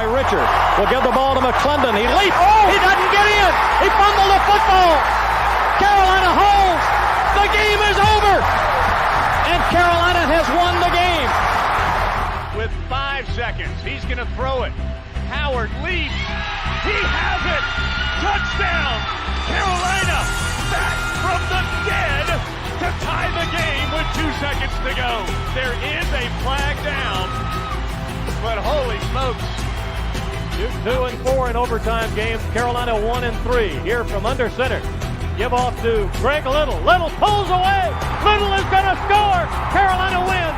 by Richard. Will give the ball to McClendon. He leaps. Oh! He doesn't get in. He fumbled the football. Carolina holds. The game is over. And Carolina has won the game. With 5 seconds, he's going to throw it. Howard leaps. He has it. Touchdown. Carolina back from the dead to tie the game with 2 seconds to go. There is a flag down, but holy smokes. 2 and 4 in overtime games. Carolina 1 and 3. Here from under center. Give off to Greg Little. Little pulls away. Little is going to score. Carolina wins.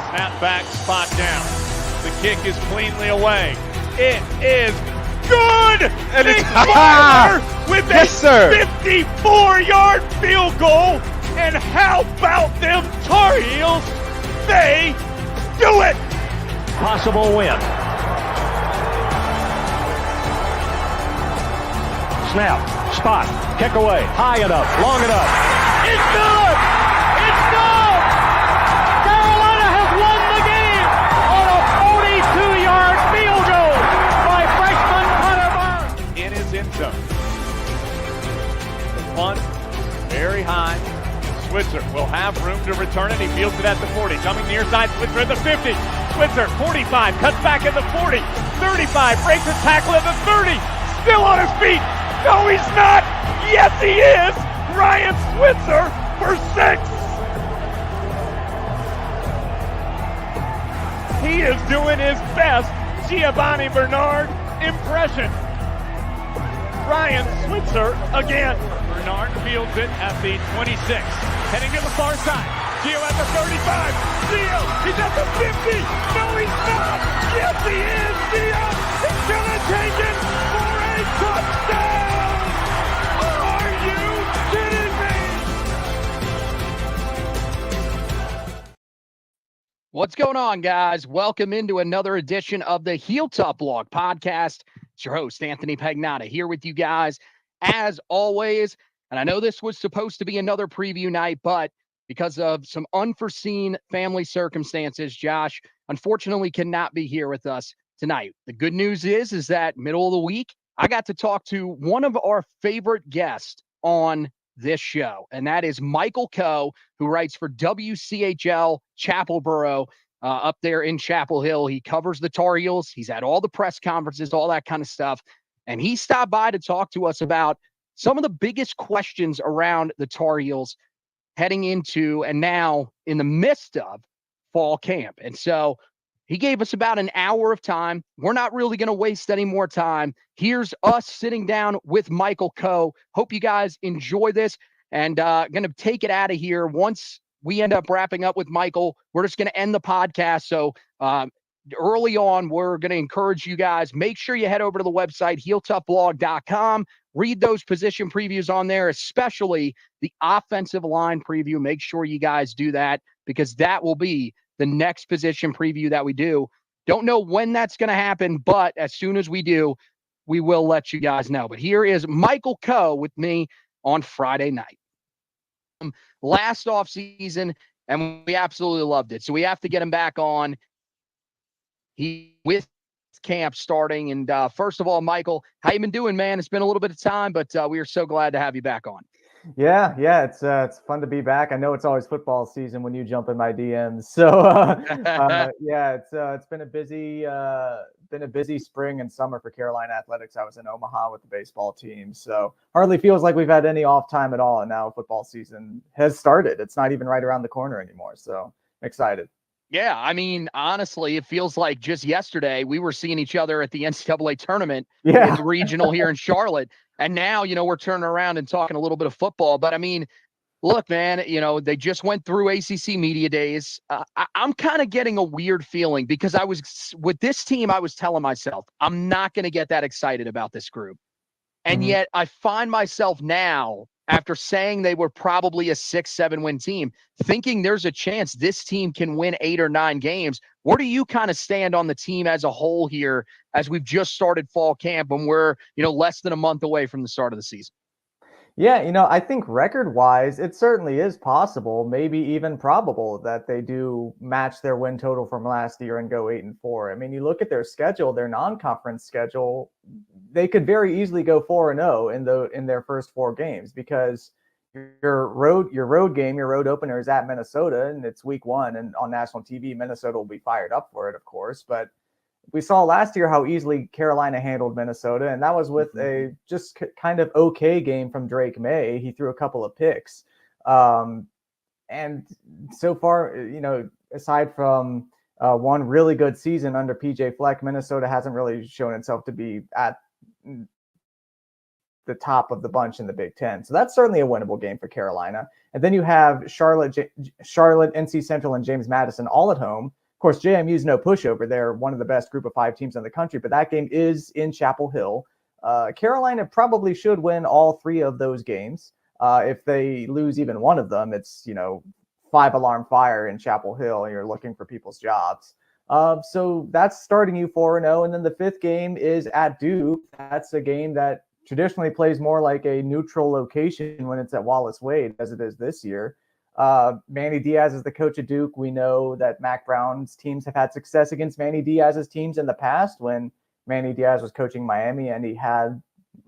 Snap back, spot down. The kick is cleanly away. It is good! And it's Fowler with a 54-yard field goal. And how about them Tar Heels? They do it! Possible win. Snap, spot, kick away, high enough, long enough. It's good! It's good! Carolina has won the game on a 42-yard field goal by freshman Hunter Burns. In his end zone. The punt, very high. Switzer will have room to return it. He fields it at the 40. Coming near side, Switzer at the 50. Switzer, 45, cuts back at the 40. 35, breaks a tackle at the 30. Still on his feet. No, he's not. Yes, he is. Ryan Switzer for 6. He is doing his best Giovanni Bernard impression. Ryan Switzer again. Bernard fields it at the 26. Heading to the far side. Gio at the 35. Gio, he's at the 50. No, he's not. Yes, he is. Gio is going to take it for a touchdown. Are you kidding me? What's going on, guys? Welcome into another edition of the Heel Tough Blog podcast. It's your host, Anthony Pagnotta, here with you guys as always. And I know this was supposed to be another preview night, but because of some unforeseen family circumstances, Josh unfortunately cannot be here with us tonight. The good news is that middle of the week, I got to talk to one of our favorite guests on this show, and that is Michael Koh, who writes for WCHL Chapelboro up there in Chapel Hill. He covers the Tar Heels. He's at all the press conferences, all that kind of stuff. And he stopped by to talk to us about some of the biggest questions around the Tar Heels heading into and now in the midst of fall camp. And so he gave us about an hour of time. We're not really going to waste any more time. Here's us sitting down with Michael Koh. Hope you guys enjoy this, and going to take it out of here. Once we end up wrapping up with Michael, we're just going to end the podcast. So early on, we're going to encourage you guys, make sure you head over to the website, heeltoughblog.com. Read those position previews on there, especially the offensive line preview. Make sure you guys do that, because that will be the next position preview that we do. Don't know when that's going to happen, but as soon as we do, we will let you guys know. But here is Michael Koh with me on Friday night. Last off season, and we absolutely loved it. So we have to get him back on. He with camp starting. And first of all, Michael, how you been doing, man? It's been a little bit of time, but we are so glad to have you back on. Yeah, it's fun to be back. I know it's always football season when you jump in my DMs. So yeah, it's been a busy spring and summer for Carolina athletics. I was in Omaha with the baseball team, so hardly feels like we've had any off time at all. And now football season has started. It's not even right around the corner anymore. So I'm excited. Yeah, I mean, honestly, it feels like just yesterday we were seeing each other at the NCAA tournament in the regional here in Charlotte. And now, we're turning around and talking a little bit of football. But I mean, look, man, they just went through ACC Media Days. I'm kind of getting a weird feeling, because I was with this team, I was telling myself, I'm not going to get that excited about this group. And yet I find myself now, after saying they were probably a 6-7 win team, thinking there's a chance this team can win 8 or 9 games. Where do you kind of stand on the team as a whole here, as we've just started fall camp and we're, less than a month away from the start of the season? Yeah, I think record-wise, it certainly is possible, maybe even probable that they do match their win total from last year and go 8-4. I mean, you look at their schedule, their non-conference schedule, they could very easily go 4-0 in their first 4 games, because your road opener is at Minnesota, and it's week 1, and on national TV, Minnesota will be fired up for it, of course, but we saw last year how easily Carolina handled Minnesota, and that was with a just kind of okay game from Drake May. He threw a couple of picks. And so far, aside from one really good season under PJ Fleck, Minnesota hasn't really shown itself to be at the top of the bunch in the Big Ten. So that's certainly a winnable game for Carolina. And then you have Charlotte, NC Central, and James Madison all at home. Of course, JMU's no pushover. They're one of the best group of 5 teams in the country, but that game is in Chapel Hill. Carolina probably should win all 3 of those games. If they lose even one of them, it's, 5-alarm fire in Chapel Hill, and you're looking for people's jobs. So that's starting you 4-0. And then the 5th game is at Duke. That's a game that traditionally plays more like a neutral location when it's at Wallace Wade, as it is this year. Manny Diaz is the coach of Duke. We know that Mac Brown's teams have had success against Manny Diaz's teams in the past when Manny Diaz was coaching Miami, and he had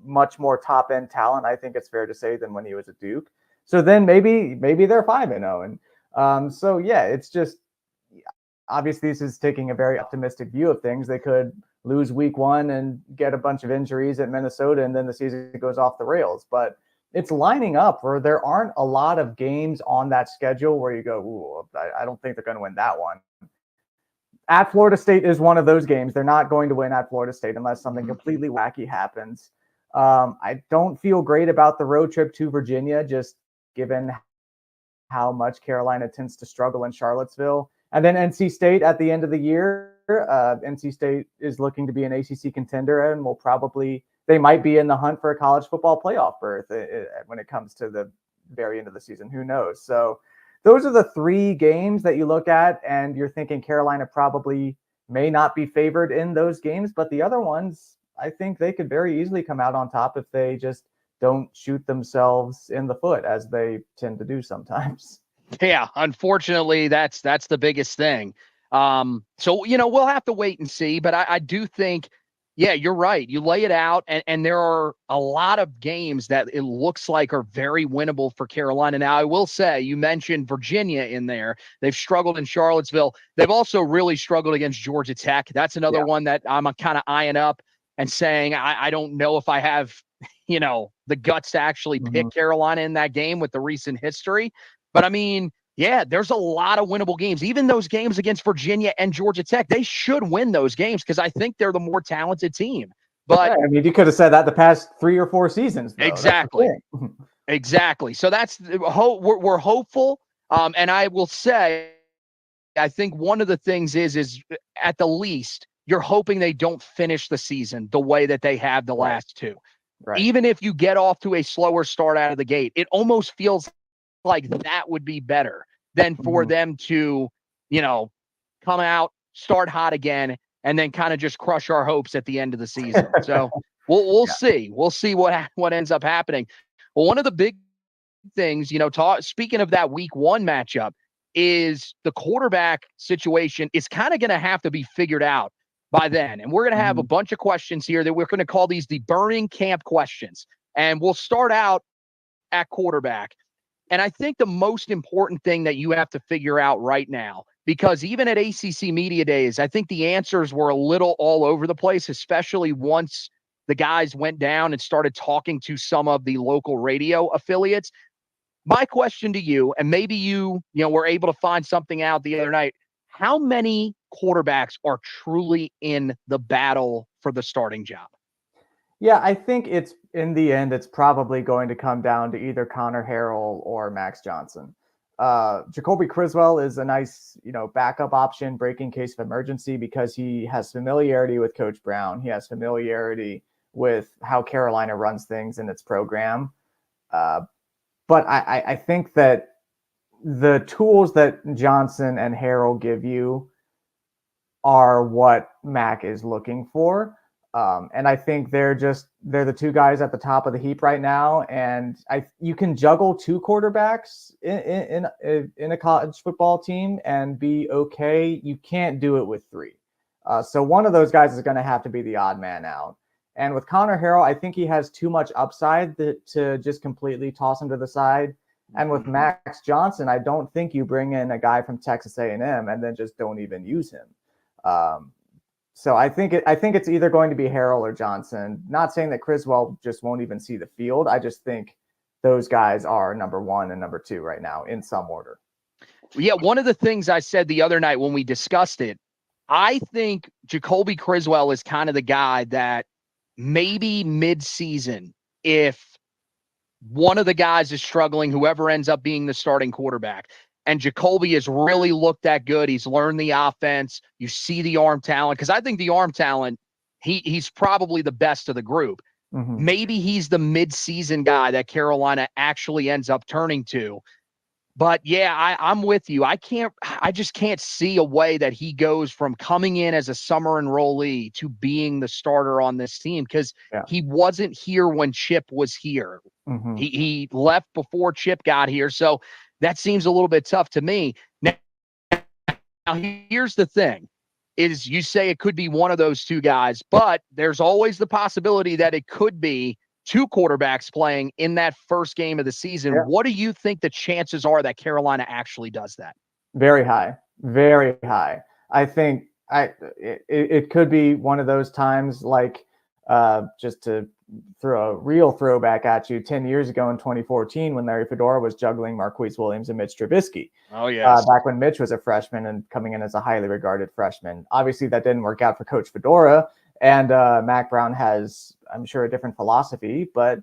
much more top-end talent, I think it's fair to say, than when he was at Duke. So then maybe they're 5-0. And so, yeah, it's just obviously this is taking a very optimistic view of things. They could lose week 1 and get a bunch of injuries at Minnesota, and then the season goes off the rails. But it's lining up where there aren't a lot of games on that schedule where you go, ooh, I don't think they're going to win that one. At Florida State is one of those games. They're not going to win at Florida State unless something completely wacky happens. I don't feel great about the road trip to Virginia, just given how much Carolina tends to struggle in Charlottesville. And then NC State at the end of the year. NC State is looking to be an ACC contender, and they might be in the hunt for a college football playoff berth when it comes to the very end of the season. Who knows? So those are the 3 games that you look at, and you're thinking Carolina probably may not be favored in those games, but the other ones, I think they could very easily come out on top if they just don't shoot themselves in the foot, as they tend to do sometimes. Yeah, unfortunately, that's the biggest thing. So, we'll have to wait and see, but I do think, yeah, you're right. You lay it out, and there are a lot of games that it looks like are very winnable for Carolina. Now, I will say, you mentioned Virginia in there. They've struggled in Charlottesville. They've also really struggled against Georgia Tech. That's another one that I'm kind of eyeing up and saying, I don't know if I have, the guts to actually pick Carolina in that game with the recent history. But I mean, yeah, there's a lot of winnable games. Even those games against Virginia and Georgia Tech, they should win those games because I think they're the more talented team. But yeah, I mean, you could have said that the past 3 or 4 seasons, though. Exactly. Exactly. So that's we're hopeful. And I will say, I think one of the things is at the least, you're hoping they don't finish the season the way that they have the last 2. Right. Even if you get off to a slower start out of the gate, it almost feels like that would be better than for them to, come out, start hot again, and then kind of just crush our hopes at the end of the season. So we'll see. We'll see what ends up happening. Well, one of the big things, speaking of that week 1 matchup, is the quarterback situation is kind of going to have to be figured out by then. And we're going to have a bunch of questions here that we're going to call these the burning camp questions. And we'll start out at quarterback. And I think the most important thing that you have to figure out right now, because even at ACC Media Days, I think the answers were a little all over the place, especially once the guys went down and started talking to some of the local radio affiliates. My question to you, and maybe you were able to find something out the other night, how many quarterbacks are truly in the battle for the starting job? Yeah, I think in the end, it's probably going to come down to either Connor Harrell or Max Johnson. Jacoby Criswell is a nice, backup option, breaking case of emergency, because he has familiarity with Coach Brown. He has familiarity with how Carolina runs things in its program. But I think that the tools that Johnson and Harrell give you are what Mac is looking for. And I think they're the two guys at the top of the heap right now. And you can juggle two quarterbacks in a college football team and be okay. You can't do it with three. So one of those guys is going to have to be the odd man out. And with Connor Harrell, I think he has too much upside to just completely toss him to the side. And with Max Johnson, I don't think you bring in a guy from Texas A&M and then just don't even use him. So I think it's either going to be Harrell or Johnson. Not saying that Criswell just won't even see the field. I just think those guys are number one and number two right now in some order. Yeah, one of the things I said the other night when we discussed it, I think Jacoby Criswell is kind of the guy that maybe mid-season, if one of the guys is struggling, whoever ends up being the starting quarterback, and Jacoby has really looked that good. He's learned the offense. You see the arm talent. Because I think the arm talent, he's probably the best of the group. Mm-hmm. Maybe he's the mid-season guy that Carolina actually ends up turning to. But yeah, I'm with you. I just can't see a way that he goes from coming in as a summer enrollee to being the starter on this team, because he wasn't here when Chip was here. Mm-hmm. He left before Chip got here. So that seems a little bit tough to me. Now here's the thing, is you say it could be one of those two guys, but there's always the possibility that it could be two quarterbacks playing in that first game of the season. Yeah. What do you think the chances are that Carolina actually does that? Very high. Very high. I think it could be one of those times, like just to throw a real throwback at you, 10 years ago in 2014 when Larry Fedora was juggling Marquise Williams and Mitch Trubisky. Oh, yeah. Back when Mitch was a freshman and coming in as a highly regarded freshman. Obviously, that didn't work out for Coach Fedora. And Mac Brown has, I'm sure, a different philosophy. But,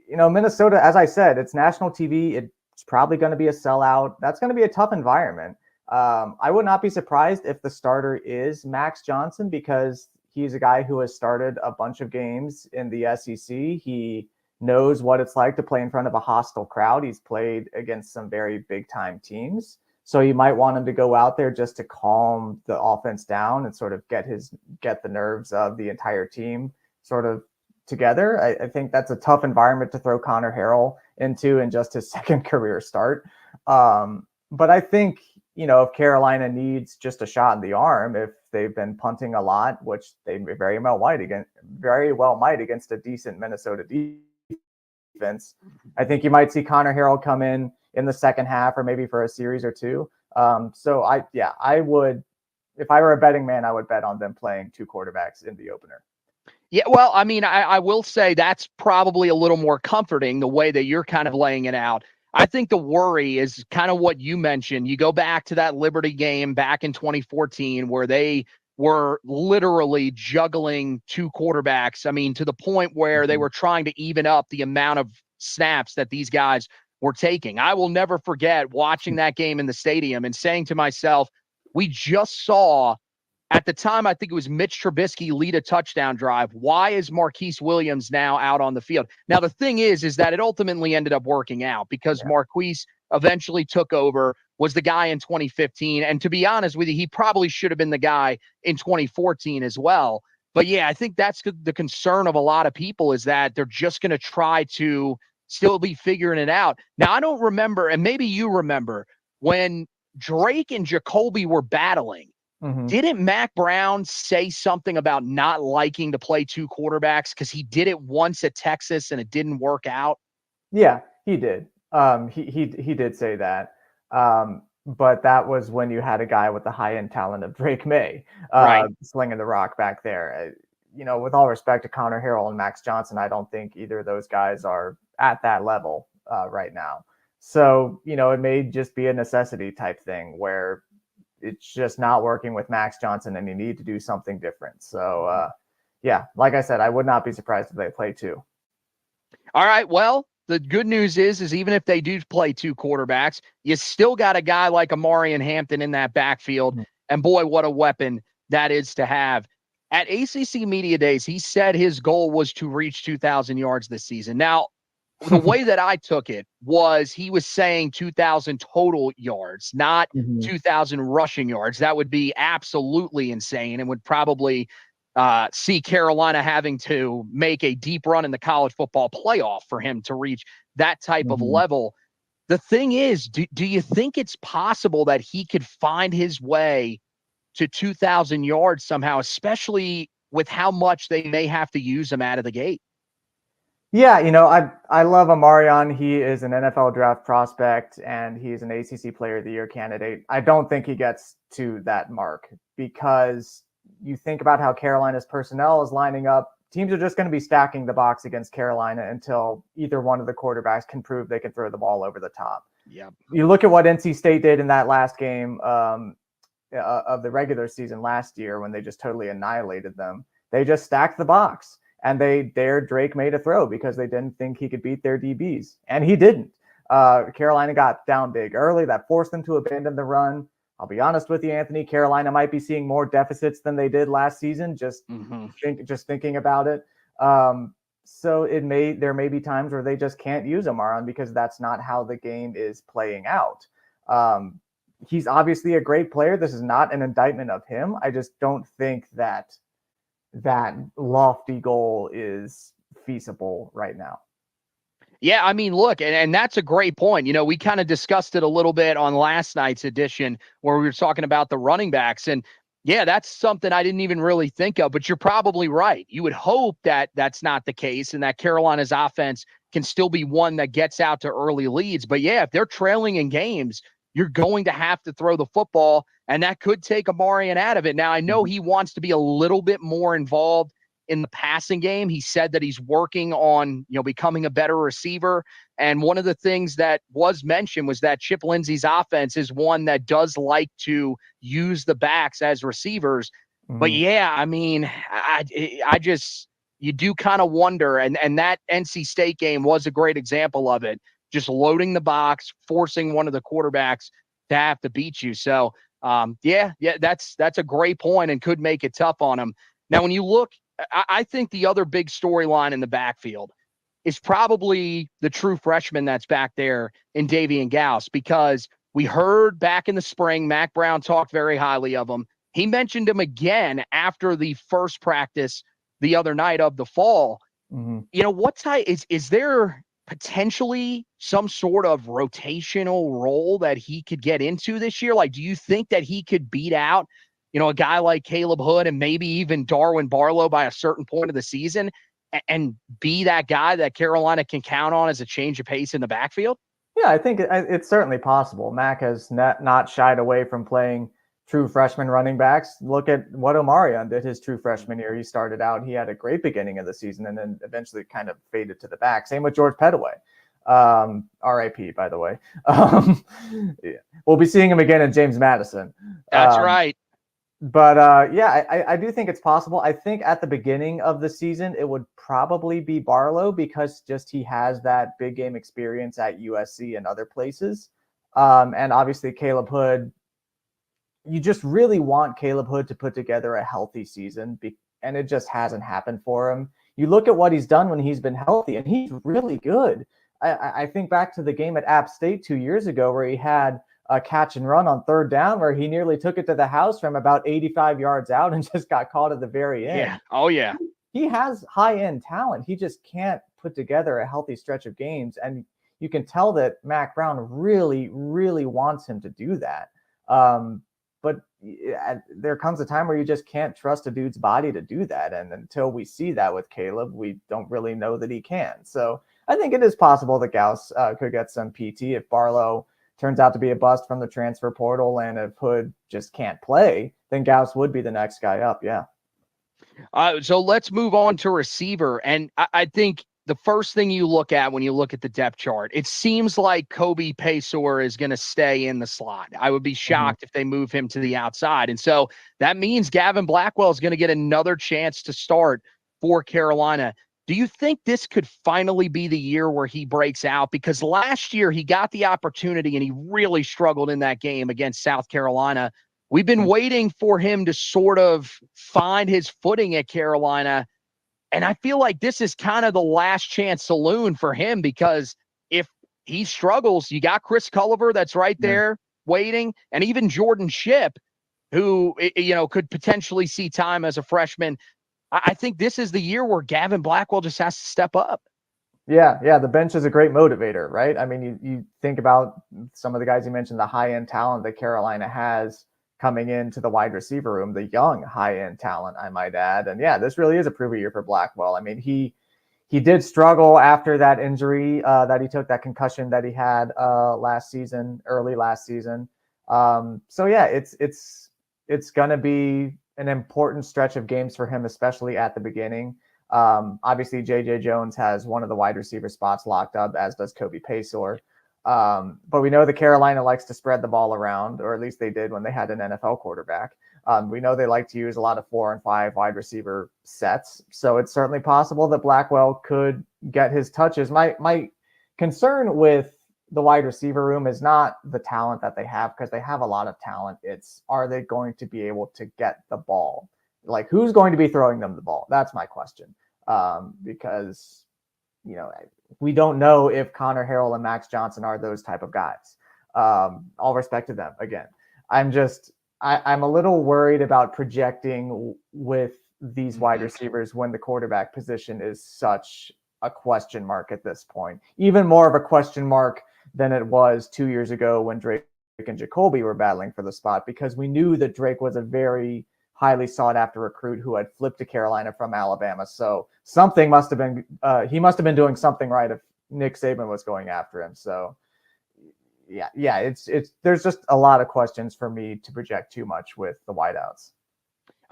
Minnesota, as I said, it's national TV. It's probably going to be a sellout. That's going to be a tough environment. I would not be surprised if the starter is Max Johnson, because he's a guy who has started a bunch of games in the SEC. He knows what it's like to play in front of a hostile crowd. He's played against some very big-time teams. So you might want him to go out there just to calm the offense down and sort of get the nerves of the entire team sort of together. I think that's a tough environment to throw Connor Harrell into in just his second career start. But I think, if Carolina needs just a shot in the arm, if they've been punting a lot, which they very well might against a decent Minnesota defense, I think you might see Connor Harrell come in the second half or maybe for a series or two. So I would, if I were a betting man, I would bet on them playing two quarterbacks in the opener. Yeah, well, I mean, I will say that's probably a little more comforting the way that you're kind of laying it out. I think the worry is kind of what you mentioned. You go back to that Liberty game back in 2014 where they were literally juggling two quarterbacks. I mean, to the point where they were trying to even up the amount of snaps that these guys were taking. I will never forget watching that game in the stadium and saying to myself, we just saw, at the time, I think it was Mitch Trubisky lead a touchdown drive. Why is Marquise Williams now out on the field? Now, the thing is that it ultimately ended up working out because Marquise eventually took over, was the guy in 2015. And to be honest with you, he probably should have been the guy in 2014 as well. But yeah, I think that's the concern of a lot of people, is that they're just going to try to still be figuring it out. Now, I don't remember, and maybe you remember, when Drake and Jacoby were battling, didn't Mac Brown say something about not liking to play two quarterbacks because he did it once at Texas and it didn't work out? Yeah, he did. He did say that. But that was when you had a guy with the high-end talent of Drake May, slinging the rock back there. With all respect to Connor Harrell and Max Johnson, I don't think either of those guys are at that level right now. So, it may just be a necessity type thing where it's just not working with Max Johnson and you need to do something different. So, like I said, I would not be surprised if they play two. All right. Well, the good news is even if they do play two quarterbacks, you still got a guy like Amarian Hampton in that backfield. And boy, what a weapon that is to have. At ACC Media Days, he said his goal was to reach 2,000 yards this season. Now, the way that I took it was he was saying 2,000 total yards, not 2,000 rushing yards. That would be absolutely insane and would probably see Carolina having to make a deep run in the college football playoff for him to reach that type of level. The thing is, do you think it's possible that he could find his way to 2,000 yards somehow, especially with how much they may have to use him out of the gate? Yeah, I love Amarion. He is an NFL draft prospect, and he's an ACC Player of the Year candidate. I don't think he gets to that mark because you think about how Carolina's personnel is lining up. Teams are just going to be stacking the box against Carolina until either one of the quarterbacks can prove they can throw the ball over the top. Yep. You look at what NC State did in that last game of the regular season last year when they just totally annihilated them. They just stacked the box. And they dared Drake May to throw because they didn't think he could beat their DBs. And he didn't. Carolina got down big early. That forced them to abandon the run. I'll be honest with you, Anthony. Carolina might be seeing more deficits than they did last season, just thinking about it. So there may be times where they just can't use Amaron because that's not how the game is playing out. He's obviously a great player. This is not an indictment of him. I just don't think that lofty goal is feasible right now. Yeah, I mean, look, and that's a great point. We kind of discussed it a little bit on last night's edition where we were talking about the running backs. And yeah, that's something I didn't even really think of, but you're probably right. You would hope that that's not the case and that Carolina's offense can still be one that gets out to early leads. But yeah, if they're trailing in games, you're going to have to throw the football, and that could take Amarian out of it. Now, I know he wants to be a little bit more involved in the passing game. He said that he's working on, becoming a better receiver. And one of the things that was mentioned was that Chip Lindsey's offense is one that does like to use the backs as receivers. But yeah, I mean, I just, you do kind of wonder, and that NC State game was a great example of it. Just loading the box, forcing one of the quarterbacks to have to beat you. So, yeah, that's a great point and could make it tough on him. Now, when you look, I think the other big storyline in the backfield is probably the true freshman that's back there in Davian Gauss, because we heard back in the spring, Mac Brown talked very highly of him. He mentioned him again after the first practice the other night of the fall. What type is there potentially some sort of rotational role that he could get into this year? Like, do you think that he could beat out, a guy like Caleb Hood and maybe even Darwin Barlow by a certain point of the season and be that guy that Carolina can count on as a change of pace in the backfield? Yeah, I think it's certainly possible. Mac has not shied away from playing true freshman running backs. Look at what Omarion did his true freshman year. He started out, he had a great beginning of the season and then eventually kind of faded to the back. Same with George Pettaway. RIP, by the way. Yeah. We'll be seeing him again in James Madison. That's right. But yeah, I do think it's possible. I think at the beginning of the season, it would probably be Barlow because just he has that big game experience at USC and other places. And obviously Caleb Hood, you just really want Caleb Hood to put together a healthy season, and it just hasn't happened for him. You look at what he's done when he's been healthy, and he's really good. I think back to the game at App State 2 years ago where he had a catch and run on third down where he nearly took it to the house from about 85 yards out and just got caught at the very end. Yeah. Oh, yeah. He has high-end talent. He just can't put together a healthy stretch of games, and you can tell that Mac Brown really, really wants him to do that. But there comes a time where you just can't trust a dude's body to do that. And until we see that with Caleb, we don't really know that he can. So I think it is possible that Gauss could get some PT if Barlow turns out to be a bust from the transfer portal. And if Hood just can't play, then Gauss would be the next guy up. Yeah. So let's move on to receiver. And I think the first thing you look at when you look at the depth chart, it seems like Kobe Paysour is going to stay in the slot. I would be shocked if they move him to the outside. And so that means Gavin Blackwell is going to get another chance to start for Carolina. Do you think this could finally be the year where he breaks out? Because last year he got the opportunity and he really struggled in that game against South Carolina. We've been waiting for him to sort of find his footing at Carolina. And I feel like this is kind of the last chance saloon for him, because if he struggles, you got Chris Culliver that's right there waiting, and even Jordan Shipp, who, could potentially see time as a freshman. I think this is the year where Gavin Blackwell just has to step up. Yeah, the bench is a great motivator, right? I mean, you think about some of the guys you mentioned, the high-end talent that Carolina has coming into the wide receiver room, the young high-end talent, I might add. And yeah, this really is a prove year for Blackwell. I mean, he did struggle after that injury that he took, that concussion that he had early last season. So yeah, it's going to be an important stretch of games for him, especially at the beginning. Obviously, J.J. Jones has one of the wide receiver spots locked up, as does Kobe Paysor. But we know that Carolina likes to spread the ball around, or at least they did when they had an NFL quarterback. We know they like to use a lot of 4 and 5 wide receiver sets. So it's certainly possible that Blackwell could get his touches. My concern with the wide receiver room is not the talent that they have, because they have a lot of talent. It's, are they going to be able to get the ball? Like, who's going to be throwing them the ball? That's my question. Because, we don't know if Connor Harrell and Max Johnson are those type of guys. All respect to them. Again, I'm a little worried about projecting with these wide receivers when the quarterback position is such a question mark at this point. Even more of a question mark than it was 2 years ago when Drake and Jacoby were battling for the spot, because we knew that Drake was a very highly sought after recruit who had flipped to Carolina from Alabama. So something must have been, he must have been doing something right if Nick Saban was going after him. So yeah, it's there's just a lot of questions for me to project too much with the wideouts.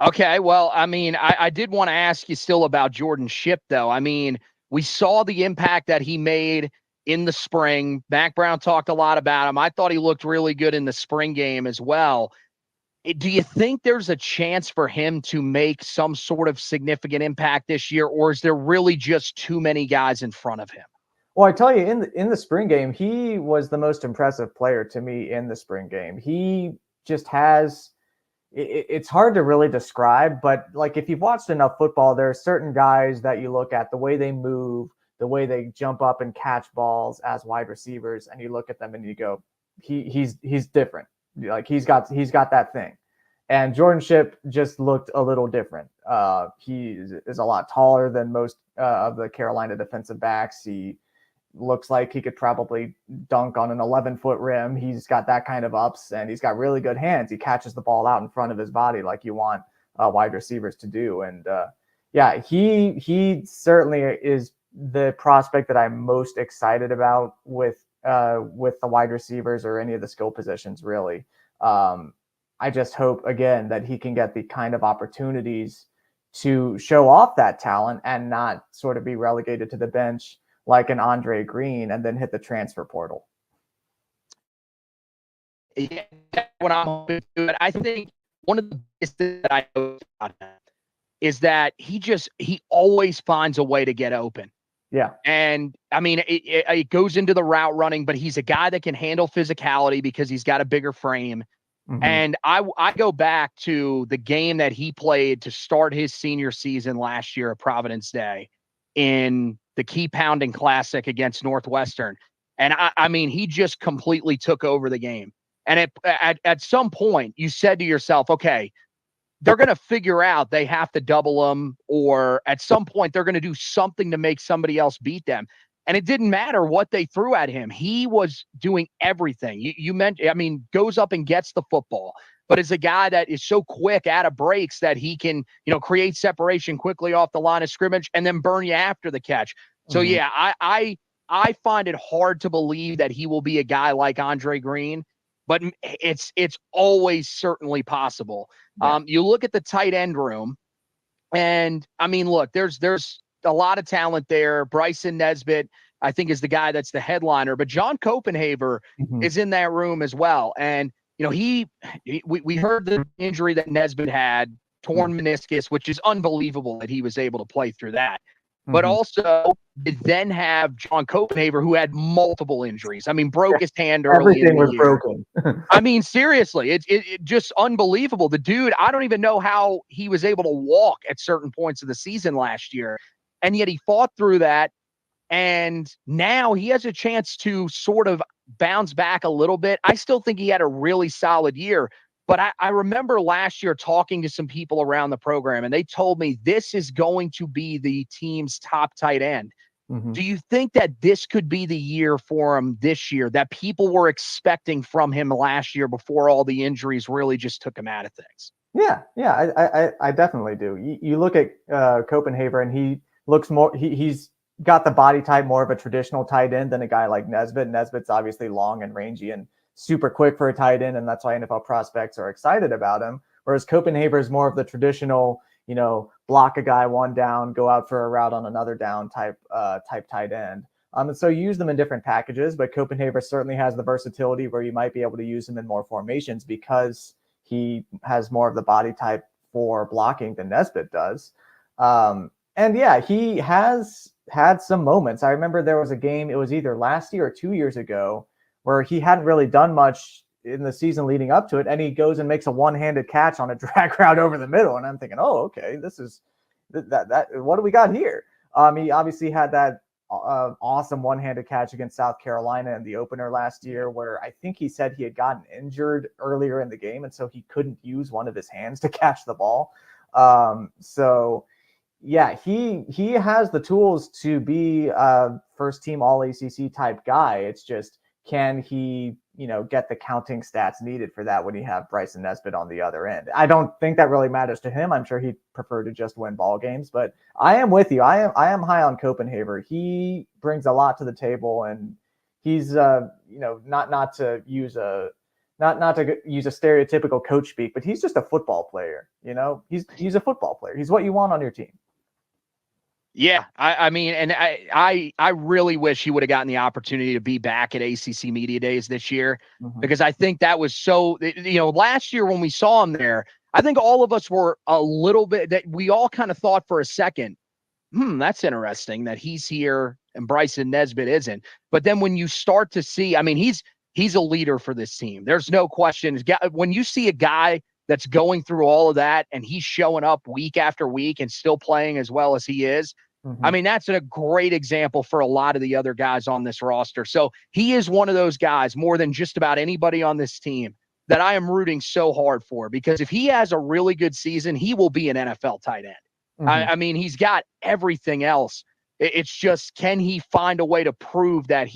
Okay, well, I mean, I did want to ask you still about Jordan Shipp, though. I mean, we saw the impact that he made in the spring. Mac Brown talked a lot about him. I thought he looked really good in the spring game as well. Do you think there's a chance for him to make some sort of significant impact this year, or is there really just too many guys in front of him? Well, I tell you, in the spring game, he was the most impressive player to me in the spring game. He just has, it's hard to really describe, but like, if you've watched enough football, there are certain guys that you look at, the way they move, the way they jump up and catch balls as wide receivers, and you look at them and you go, he's different. Like, he's got that thing. And Jordan Shipp just looked a little different. He is a lot taller than most of the Carolina defensive backs. He looks like he could probably dunk on an 11-foot rim. He's got that kind of ups, and he's got really good hands. He catches the ball out in front of his body like you want wide receivers to do. And yeah, he certainly is the prospect that I'm most excited about with the wide receivers or any of the skill positions, really. I just hope, again, that he can get the kind of opportunities to show off that talent and not sort of be relegated to the bench like an Andre Green and then hit the transfer portal. Yeah, what I'm hoping to do. I think one of the biggest things that I know about him is that he always finds a way to get open. Yeah. And I mean, it goes into the route running, but he's a guy that can handle physicality because he's got a bigger frame. Mm-hmm. And I go back to the game that he played to start his senior season last year at Providence Day in the Key Pounding Classic against Northwestern. And I mean, he just completely took over the game. And at some point you said to yourself, okay, they're going to figure out they have to double him, or at some point they're going to do something to make somebody else beat them. And it didn't matter what they threw at him. He was doing everything. You mentioned, I mean, goes up and gets the football, but is a guy that is so quick out of breaks that he can, create separation quickly off the line of scrimmage and then burn you after the catch. So yeah, I find it hard to believe that he will be a guy like Andre Green, but it's always certainly possible. Yeah. You look at the tight end room, and I mean, look, there's a lot of talent there. Bryson Nesbitt, I think, is the guy that's the headliner, but John Copenhaver is in that room as well. And, we heard the injury that Nesbitt had, torn meniscus, which is unbelievable that he was able to play through that. But also, you then have John Copenhaver, who had multiple injuries. I mean, broke his hand early in the year. Everything was broken. I mean, seriously, it just unbelievable. The dude, I don't even know how he was able to walk at certain points of the season last year. And yet he fought through that. And now he has a chance to sort of bounce back a little bit. I still think he had a really solid year. But I remember last year talking to some people around the program, and they told me this is going to be the team's top tight end. Mm-hmm. Do you think that this could be the year for him this year that people were expecting from him last year before all the injuries really just took him out of things? Yeah, I definitely do. You look at Copenhagen, and he looks more. He's got the body type more of a traditional tight end than a guy like Nesbitt. Nesbitt's obviously long and rangy and super quick for a tight end, and that's why NFL prospects are excited about him. Whereas Copenhagen is more of the traditional, block a guy one down, go out for a route on another down type tight end. And so you use them in different packages, but Copenhagen certainly has the versatility where you might be able to use him in more formations because he has more of the body type for blocking than Nesbitt does. And yeah, he has had some moments. I remember there was a game, it was either last year or 2 years ago, where he hadn't really done much in the season leading up to it, and he goes and makes a one-handed catch on a drag route over the middle, and I'm thinking, oh, okay, this is that. What do we got here? He obviously had that awesome one-handed catch against South Carolina in the opener last year, where I think he said he had gotten injured earlier in the game, and so he couldn't use one of his hands to catch the ball. So yeah, he has the tools to be a first-team All-ACC type guy. It's just, can he, get the counting stats needed for that when you have Bryson Nesbitt on the other end? I don't think that really matters to him. I'm sure he'd prefer to just win ball games, but I am with you. I am high on Copenhagen. He brings a lot to the table, and he's not to use a stereotypical coach speak, but he's just a football player. He's a football player. He's what you want on your team. Yeah, I mean, and I really wish he would have gotten the opportunity to be back at ACC Media Days this year, because I think that was so, last year when we saw him there, I think all of us were a little bit, that we all kind of thought for a second, that's interesting that he's here and Bryson Nesbitt isn't. But then when you start to see, I mean, he's a leader for this team. There's no question. When you see a guy that's going through all of that and he's showing up week after week and still playing as well as he is, I mean, that's a great example for a lot of the other guys on this roster. So he is one of those guys, more than just about anybody on this team, that I am rooting so hard for, because if he has a really good season, he will be an NFL tight end. I mean, he's got everything else. It's just, can he find a way to prove that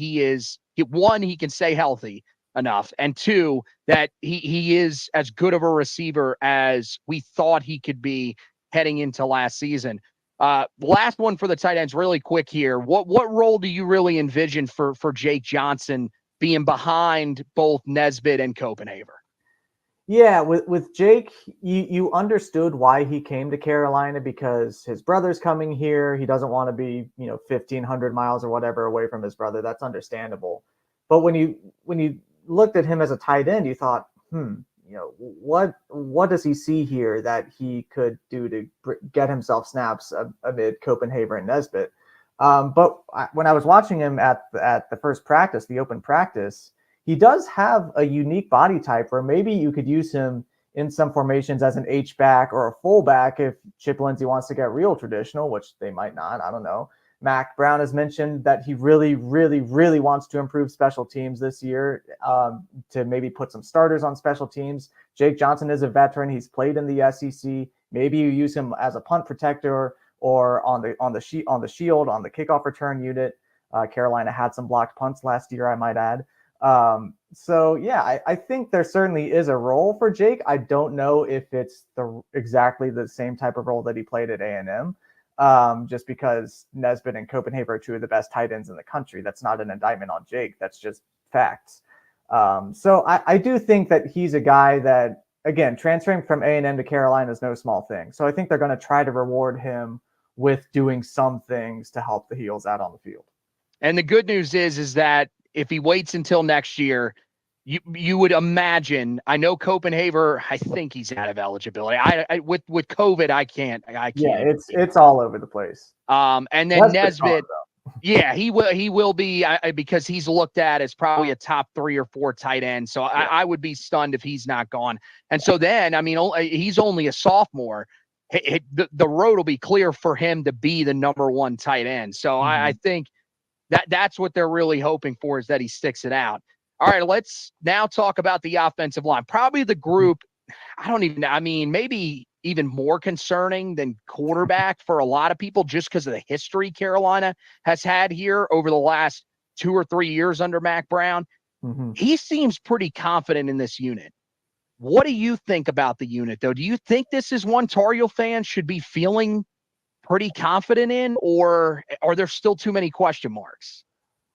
one, he can stay healthy enough, and two, that he is as good of a receiver as we thought he could be heading into last season. Last one for the tight ends, really quick here. What role do you really envision for Jake Johnson being behind both Nesbitt and Copenhagen? Yeah, with Jake, you understood why he came to Carolina, because his brother's coming here. He doesn't want to be 1,500 miles or whatever away from his brother. That's understandable. But when you looked at him as a tight end, you thought, what does he see here that he could do to get himself snaps amid Copenhagen and Nesbitt? But when I was watching him at the first practice, the open practice, he does have a unique body type where maybe you could use him in some formations as an H-back or a fullback if Chip Lindsey wants to get real traditional, which they might not. I don't know. Mac Brown has mentioned that he really, really, really wants to improve special teams this year, to maybe put some starters on special teams. Jake Johnson is a veteran. He's played in the SEC. Maybe you use him as a punt protector or on the shield, on the kickoff return unit. Carolina had some blocked punts last year, I might add. So yeah, I think there certainly is a role for Jake. I don't know if it's exactly the same type of role that he played at A&M. Just because Nesbitt and Copenhagen are two of the best tight ends in the country. That's not an indictment on Jake. That's just facts. So I do think that he's a guy that, again, transferring from A&M to Carolina is no small thing. So I think they're going to try to reward him with doing some things to help the Heels out on the field. And the good news is that if he waits until next year, you would imagine, I know Copenhagen, I think he's out of eligibility. I with COVID, I can't. Yeah, it's all over the place. And then Nesbitt, yeah, he will be, because he's looked at as probably a top 3 or 4 tight end. So yeah. I would be stunned if he's not gone. And so then, I mean, he's only a sophomore. The road will be clear for him to be the number 1 tight end. So I think that's what they're really hoping for, is that he sticks it out. All right, let's now talk about the offensive line. Probably the group I don't even, I mean, maybe even more concerning than quarterback for a lot of people, just because of the history Carolina has had here over the last 2 or 3 years under Mac Brown. Mm-hmm. He seems pretty confident in this unit. What do you think about the unit, though? Do you think this is one Tar Heel fans should be feeling pretty confident in, or are there still too many question marks?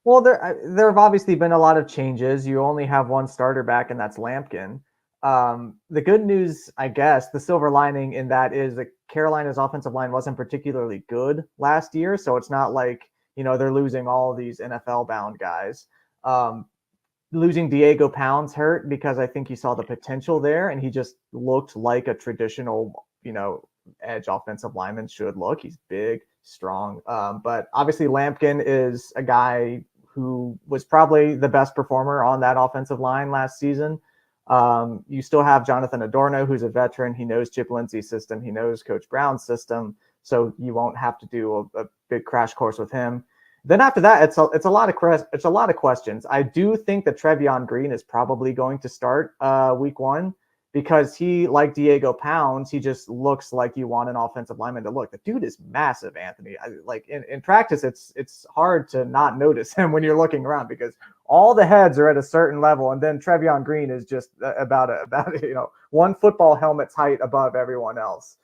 Well, there have obviously been a lot of changes. You only have one starter back, and that's Lampkin. The good news, I guess, the silver lining in that is that Carolina's offensive line wasn't particularly good last year, so it's not like, they're losing all of these NFL-bound guys. Losing Diego Pounds hurt because I think he saw the potential there, and he just looked like a traditional, edge offensive lineman should look. He's big, strong. But obviously Lampkin is a guy who was probably the best performer on that offensive line last season. You still have Jonathan Adorno, who's a veteran. He knows Chip Lindsey's system. He knows Coach Brown's system. So you won't have to do a big crash course with him. Then after that, it's a lot of questions. I do think that Trevion Green is probably going to start week 1 because he, like Diego Pounds, he just looks like you want an offensive lineman to look. The dude is massive, Anthony. In practice, it's hard to not notice him when you're looking around because all the heads are at a certain level, and then Trevion Green is just about one football helmet's height above everyone else.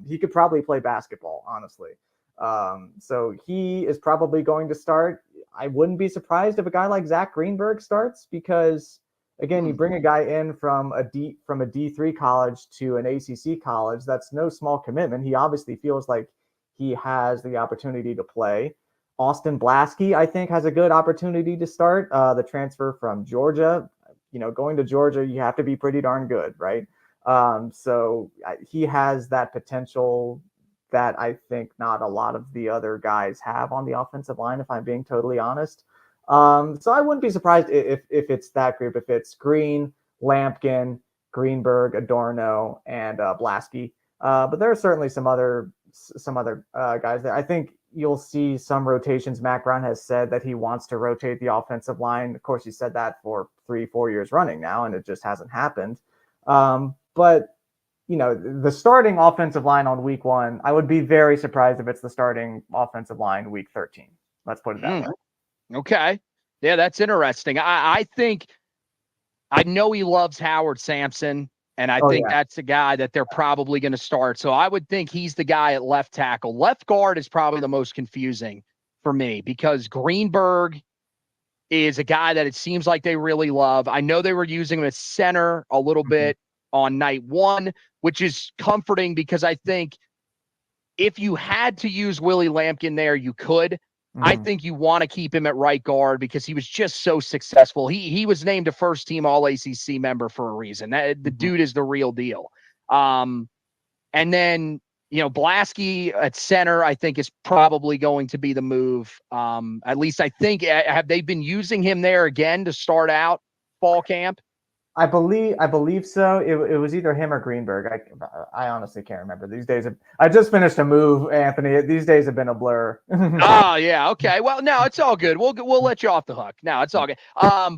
He could probably play basketball, honestly. So he is probably going to start. I wouldn't be surprised if a guy like Zach Greenberg starts because, again, you bring a guy in from a D3 college to an ACC college. That's no small commitment. He obviously feels like he has the opportunity to play. Austin Blasky, I think, has a good opportunity to start. The transfer from Georgia. Going to Georgia, you have to be pretty darn good, right? So he has that potential that I think not a lot of the other guys have on the offensive line, if I'm being totally honest. So I wouldn't be surprised if it's that group, if it's Green, Lampkin, Greenberg, Adorno, and Blasky. But there are certainly some other guys there. I think you'll see some rotations. Mac Brown has said that he wants to rotate the offensive line. Of course, he said that for 3-4 years running now, and it just hasn't happened. But the starting offensive line on week 1, I would be very surprised if it's the starting offensive line week 13. Let's put it that way. Okay. Yeah, that's interesting. I think, I know he loves Howard Sampson, and I think that's a guy that they're probably going to start. So I would think he's the guy at left tackle. Left guard is probably the most confusing for me because Greenberg is a guy that it seems like they really love. I know they were using him as center a little bit on night 1, which is comforting because I think if you had to use Willie Lampkin there, you could. I think you want to keep him at right guard because he was just so successful. He was named a first-team All-ACC member for a reason. The dude is the real deal. And then, Blasky at center, I think, is probably going to be the move. At least I think, have they been using him there again to start out fall camp? I believe so. It was either him or Greenberg. I honestly can't remember. These days, I just finished a move, Anthony. These days have been a blur. Oh yeah, okay. Well, no, it's all good. We'll let you off the hook. No, it's all good.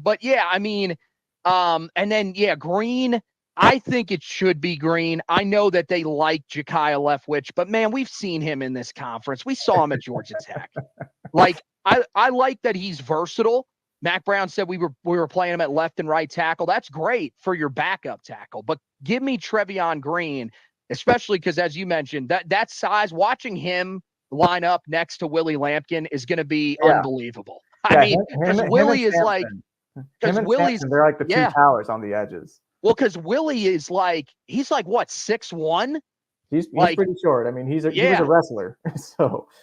But yeah, I mean, and then Green. I think it should be Green. I know that they like Ja'Kiah Leftwich, but man, we've seen him in this conference. We saw him at Georgia Tech. I like that he's versatile. Mac Brown said we were playing him at left and right tackle. That's great for your backup tackle. But give me Trevion Green, especially because, as you mentioned, that size, watching him line up next to Willie Lampkin is going to be unbelievable. I mean, because Willie is like – because Willie's – they're like the two towers on the edges. Well, because Willie is like – he's like, what, 6'1"? He's pretty short. I mean, he was a wrestler, so –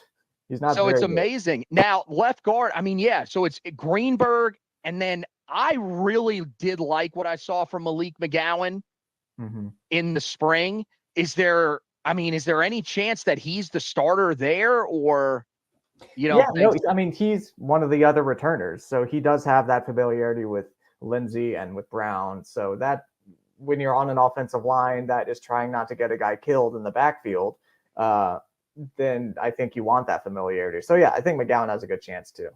he's not. So it's amazing. Now, left guard, I mean, so it's Greenberg, and then I really did like what I saw from Malik McGowan in the spring. Is there any chance that he's the starter there, or I mean, he's one of the other returners, so he does have that familiarity with Lindsey and with Brown. So that when you're on an offensive line that is trying not to get a guy killed in the backfield, then I think you want that familiarity. So, I think McGowan has a good chance too.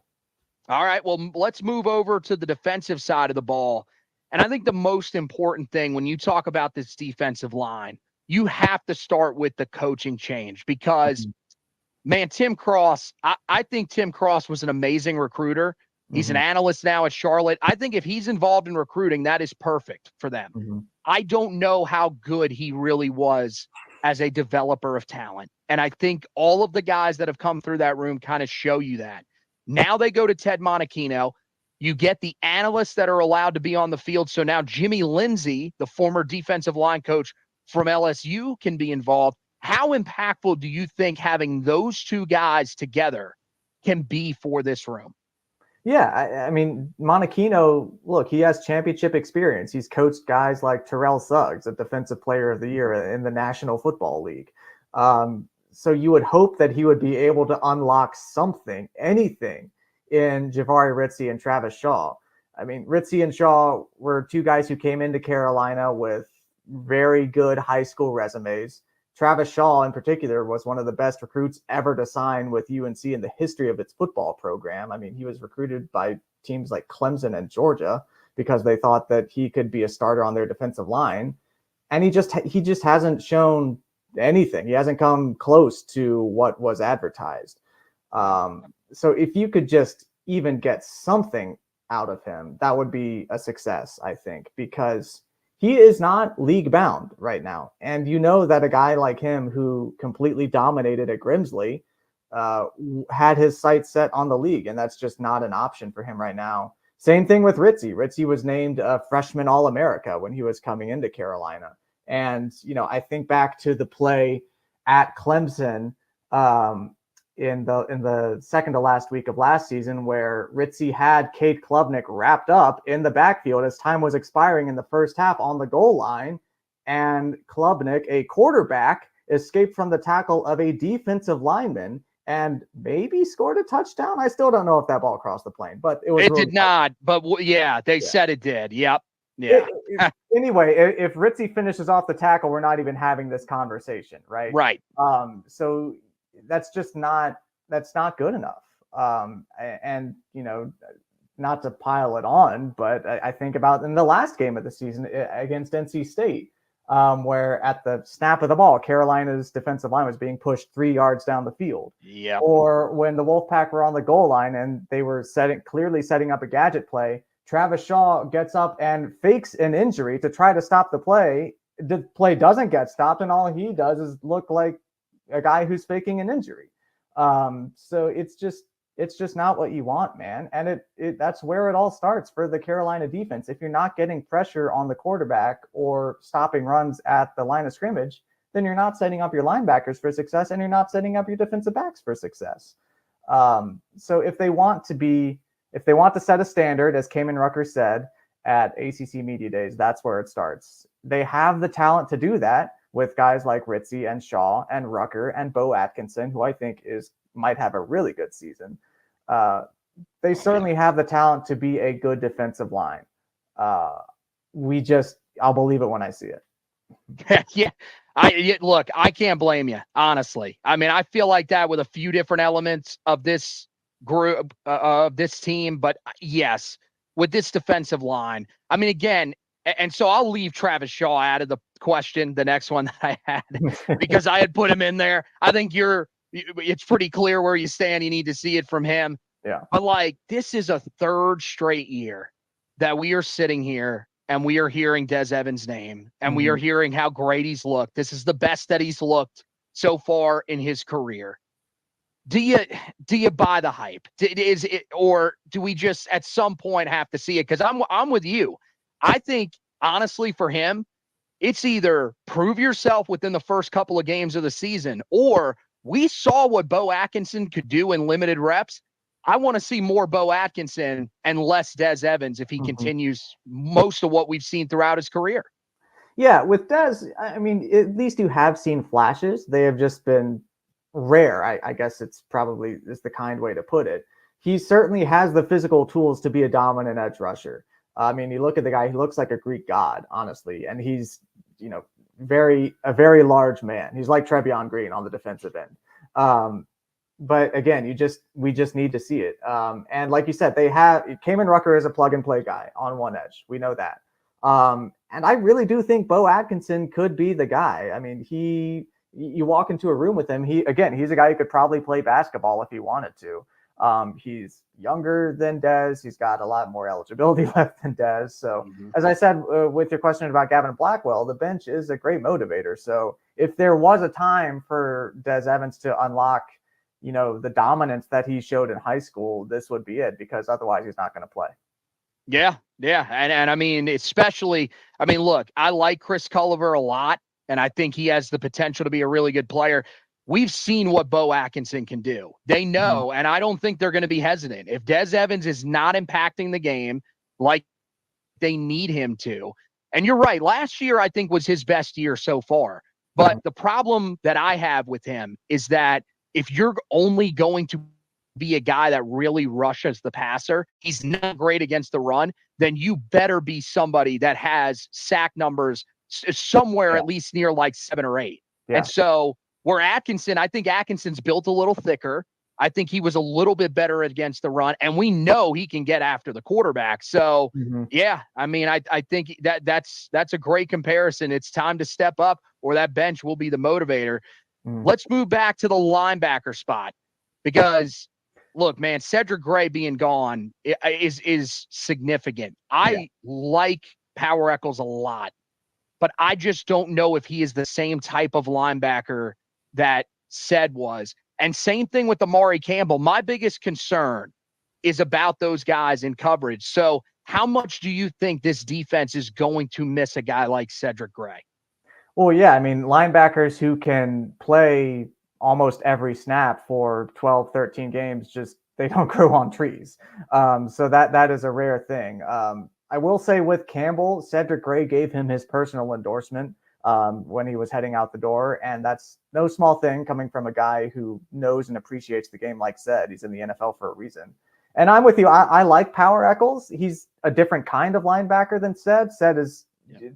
All right, well, let's move over to the defensive side of the ball. And I think the most important thing when you talk about this defensive line, you have to start with the coaching change because, man, Tim Cross, I think Tim Cross was an amazing recruiter. He's an analyst now at Charlotte. I think if he's involved in recruiting, that is perfect for them. I don't know how good he really was as a developer of talent. And I think all of the guys that have come through that room kind of show you that. Now they go to Ted Monachino. You get the analysts that are allowed to be on the field. So now Jimmy Lindsay, the former defensive line coach from LSU, can be involved. How impactful do you think having those two guys together can be for this room? Yeah, I mean, Monachino, look, he has championship experience. He's coached guys like Terrell Suggs, a Defensive Player of the Year in the National Football League. So you would hope that he would be able to unlock something, anything, in Jahvaree Ritzie and Travis Shaw. I mean, Ritzie and Shaw were two guys who came into Carolina with very good high school resumes. Travis Shaw, in particular, was one of the best recruits ever to sign with UNC in the history of its football program. I mean, he was recruited by teams like Clemson and Georgia because they thought that he could be a starter on their defensive line. And he just hasn't shown anything. He hasn't come close to what was advertised. So if you could just even get something out of him, that would be a success, I think, because he is not league bound right now. And you know that a guy like him who completely dominated at Grimsley had his sights set on the league, and that's just not an option for him right now. Same thing with Ritzie. Ritzie was named a freshman All-America when he was coming into Carolina. And, you know, I think back to the play at Clemson in the second to last week of last season, where Ritzie had Cade Klubnik wrapped up in the backfield as time was expiring in the first half on the goal line. And Klubnik, a quarterback, escaped from the tackle of a defensive lineman and maybe scored a touchdown. I still don't know if that ball crossed the plane, but it was. It did not, but they said it did. Yep. Yeah. Anyway, if Ritzie finishes off the tackle, we're not even having this conversation, right? Right. So that's not good enough. And, you know, not to pile it on, but I think about in the last game of the season against NC State, where at the snap of the ball, Carolina's defensive line was being pushed 3 yards down the field. Yeah. Or when the Wolfpack were on the goal line and they were clearly setting up a gadget play, Travis Shaw gets up and fakes an injury to try to stop the play. The play doesn't get stopped, and all he does is look like a guy who's faking an injury. So it's just not what you want, man. And that's where it all starts for the Carolina defense. If you're not getting pressure on the quarterback or stopping runs at the line of scrimmage, then you're not setting up your linebackers for success, and you're not setting up your defensive backs for success. So if they want to set a standard, as Kamen Rucker said at ACC Media Days, that's where it starts. They have the talent to do that with guys like Ritzie and Shaw and Rucker and Bo Atkinson, who I think might have a really good season. They certainly have the talent to be a good defensive line. I'll believe it when I see it. Yeah. Look, I can't blame you, honestly. I mean, I feel like that with a few different elements of this group, of this team, but yes, with this defensive line, I mean, again, and so I'll leave Travis Shaw out of the question, the next one that I had, because I had put him in there. I think it's pretty clear where you stand. You need to see it from him. Yeah. But like, this is a third straight year that we are sitting here and we are hearing Des Evans' name and we are hearing how great he's looked. This is the best that he's looked so far in his career. Do you buy the hype? Or do we just at some point have to see it? Because I'm with you. I think honestly for him, it's either prove yourself within the first couple of games of the season, or we saw what Bo Atkinson could do in limited reps. I want to see more Bo Atkinson and less Des Evans if he continues most of what we've seen throughout his career. Yeah, with Des, I mean, at least you have seen flashes. They have just been rare. I guess it's probably is the kind way to put it. He certainly has the physical tools to be a dominant edge rusher. I mean, you look at the guy, he looks like a Greek god, honestly. And he's, you know, a very large man. He's like Trevion Green on the defensive end. But again, we just need to see it. And like you said, Kamen Rucker is a plug and play guy on one edge. We know that. And I really do think Bo Atkinson could be the guy. I mean, you walk into a room with him. He's a guy who could probably play basketball if he wanted to. He's younger than Dez. He's got a lot more eligibility left than Dez. So, as I said with your question about Gavin Blackwell, the bench is a great motivator. So, if there was a time for Dez Evans to unlock, the dominance that he showed in high school, this would be it, because otherwise he's not going to play. Yeah. And I mean, look, I like Chris Culliver a lot, and I think he has the potential to be a really good player. We've seen what Bo Atkinson can do. They know, and I don't think they're going to be hesitant. If Dez Evans is not impacting the game like they need him to, and you're right, last year I think was his best year so far. But the problem that I have with him is that if you're only going to be a guy that really rushes the passer, he's not great against the run, then you better be somebody that has sack numbers somewhere at least near like 7 or 8. Yeah. And so where I think Atkinson's built a little thicker. I think he was a little bit better against the run, and we know he can get after the quarterback. So, yeah, I mean, I think that's a great comparison. It's time to step up, or that bench will be the motivator. Let's move back to the linebacker spot, because look, man, Cedric Gray being gone is significant. I like Power Echols a lot, but I just don't know if he is the same type of linebacker that Ced was. And same thing with Amari Campbell. My biggest concern is about those guys in coverage. So how much do you think this defense is going to miss a guy like Cedric Gray? Well, yeah, I mean, linebackers who can play almost every snap for 12, 13 games, they don't grow on trees. So that is a rare thing. I will say with Campbell, Cedric Gray gave him his personal endorsement when he was heading out the door. And that's no small thing coming from a guy who knows and appreciates the game. Like Ced, he's in the NFL for a reason. And I'm with you. I like Power Echols. He's a different kind of linebacker than Ced. Ced is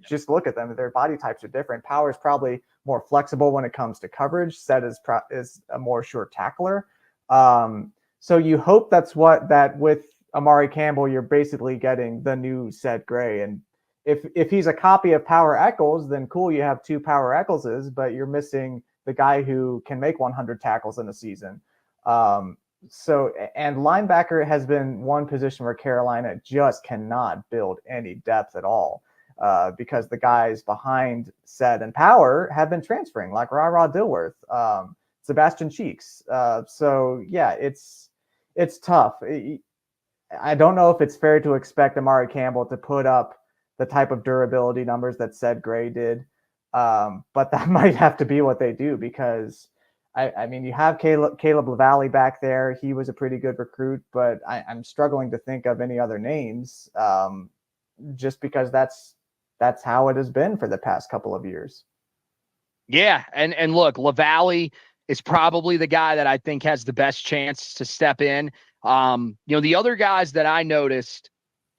just look at them. Their body types are different. Power is probably more flexible when it comes to coverage. Ced is a more sure tackler. So you hope that with Amari Campbell, you're basically getting the new Ced Gray. And if he's a copy of Power Echols, then cool, you have 2 Power Echols, but you're missing the guy who can make 100 tackles in a season. And linebacker has been one position where Carolina just cannot build any depth at all, because the guys behind Ced and Power have been transferring, like Ra Dilworth, Sebastian Cheeks. So yeah, it's tough. I don't know if it's fair to expect Amari Campbell to put up the type of durability numbers that Ced Gray did, but that might have to be what they do, because I mean, you have Caleb LaValle back there. He was a pretty good recruit, but I'm struggling to think of any other names, just because that's how it has been for the past couple of years. Yeah, and look, LaValle is probably the guy that I think has the best chance to step in. The other guys that I noticed,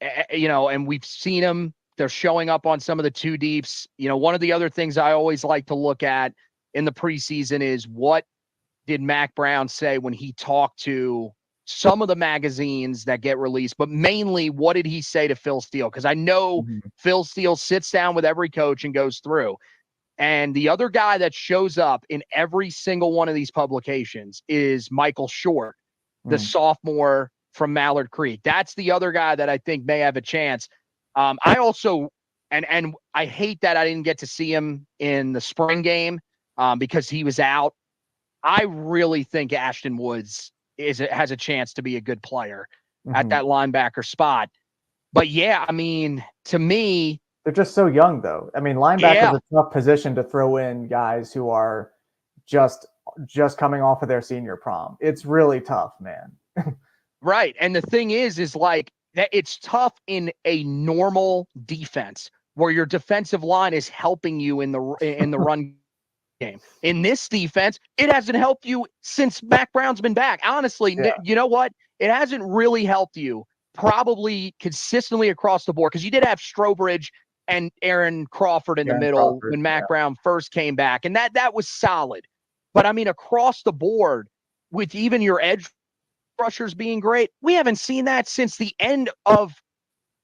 and we've seen them, they're showing up on some of the 2 deeps. One of the other things I always like to look at in the preseason is what did Mac Brown say when he talked to some of the magazines that get released, but mainly what did he say to Phil Steele? Because I know Phil Steele sits down with every coach and goes through. And the other guy that shows up in every single one of these publications is Michael Short, the sophomore from Mallard Creek. That's the other guy that I think may have a chance. I also, and I hate that I didn't get to see him in the spring game because he was out. I really think Ashton Woods has a chance to be a good player at that linebacker spot. But yeah, I mean, to me, they're just so young, though. I mean, linebackers is a tough position to throw in guys who are just coming off of their senior prom. It's really tough, man. Right. And the thing is like that it's tough in a normal defense where your defensive line is helping you in the run game. In this defense, it hasn't helped you since Mac Brown's been back. Honestly, you know what? It hasn't really helped you probably consistently across the board, because you did have Strobridge and Aaron Crawford in the middle when Mac Brown first came back, and that was solid. But I mean, across the board, with even your edge rushers being great, we haven't seen that since the end of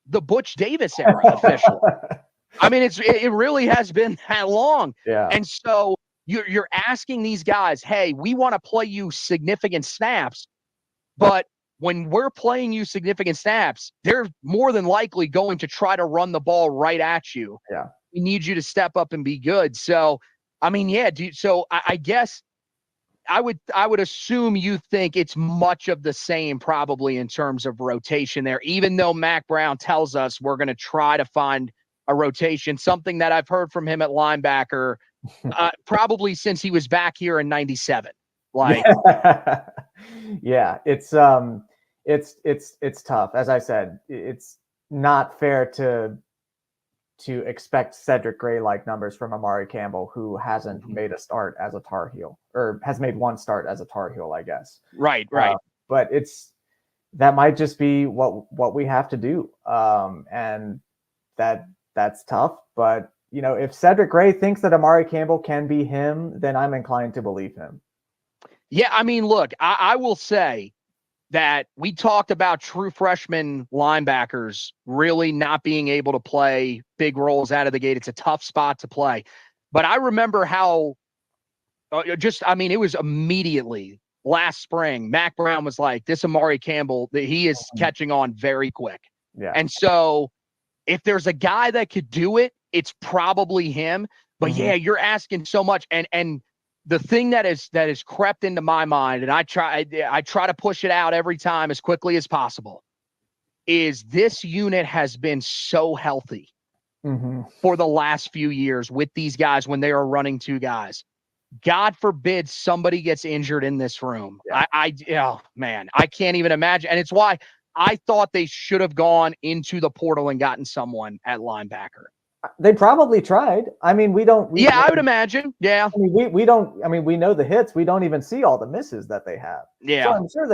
the Butch Davis era officially. I mean, it really has been that long. Yeah. And so you're asking these guys, hey, we want to play you significant snaps, but when we're playing you significant snaps, they're more than likely going to try to run the ball right at you. Yeah. We need you to step up and be good. So, I mean, yeah, so I guess I would assume you think it's much of the same probably in terms of rotation there, even though Mac Brown tells us we're going to try to find a rotation, something that I've heard from him at linebacker probably since he was back here in 97. Like, yeah, it's tough. As I said, it's not fair to expect Cedric Gray-like numbers from Amari Campbell, who hasn't made a start as a Tar Heel, or has made one start as a Tar Heel, I guess. Right. But that might just be what we have to do. And that's tough. But, you know, if Cedric Gray thinks that Amari Campbell can be him, then I'm inclined to believe him. Yeah, I mean, look, I will say that we talked about true freshman linebackers really not being able to play big roles out of the gate. It's a tough spot to play. But I remember how it was immediately last spring, Mac Brown was like, this Amari Campbell, that he is catching on very quick. Yeah. And so if there's a guy that could do it, it's probably him. But yeah, you're asking so much. And the thing that is crept into my mind, and I try to push it out every time as quickly as possible, is this unit has been so healthy for the last few years with these guys when they are running two guys. God forbid somebody gets injured in this room. Yeah. Oh man, I can't even imagine. And it's why I thought they should have gone into the portal and gotten someone at linebacker. They probably tried. I mean, I would imagine. Yeah. I mean, we don't. I mean, we know the hits. We don't even see all the misses that they have. Yeah. So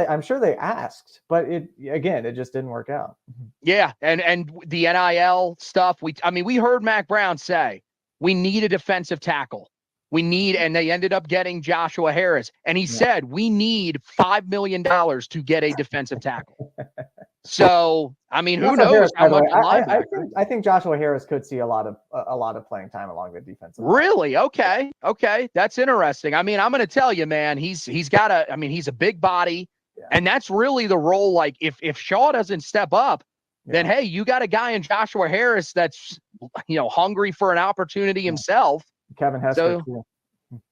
I'm sure they asked, but it just didn't work out. Yeah, and the NIL stuff. We heard Mac Brown say we need a defensive tackle. And they ended up getting Joshua Harris, and he said we need $5 million to get a defensive tackle. So, I mean, who knows how much I think Joshua Harris could see a lot of playing time along the defensive line. Really? Okay. That's interesting. I mean, I'm going to tell you, man, he's a big body, and that's really the role. Like if Shaw doesn't step up, then hey, you got a guy in Joshua Harris that's, hungry for an opportunity himself. Kevin Hester.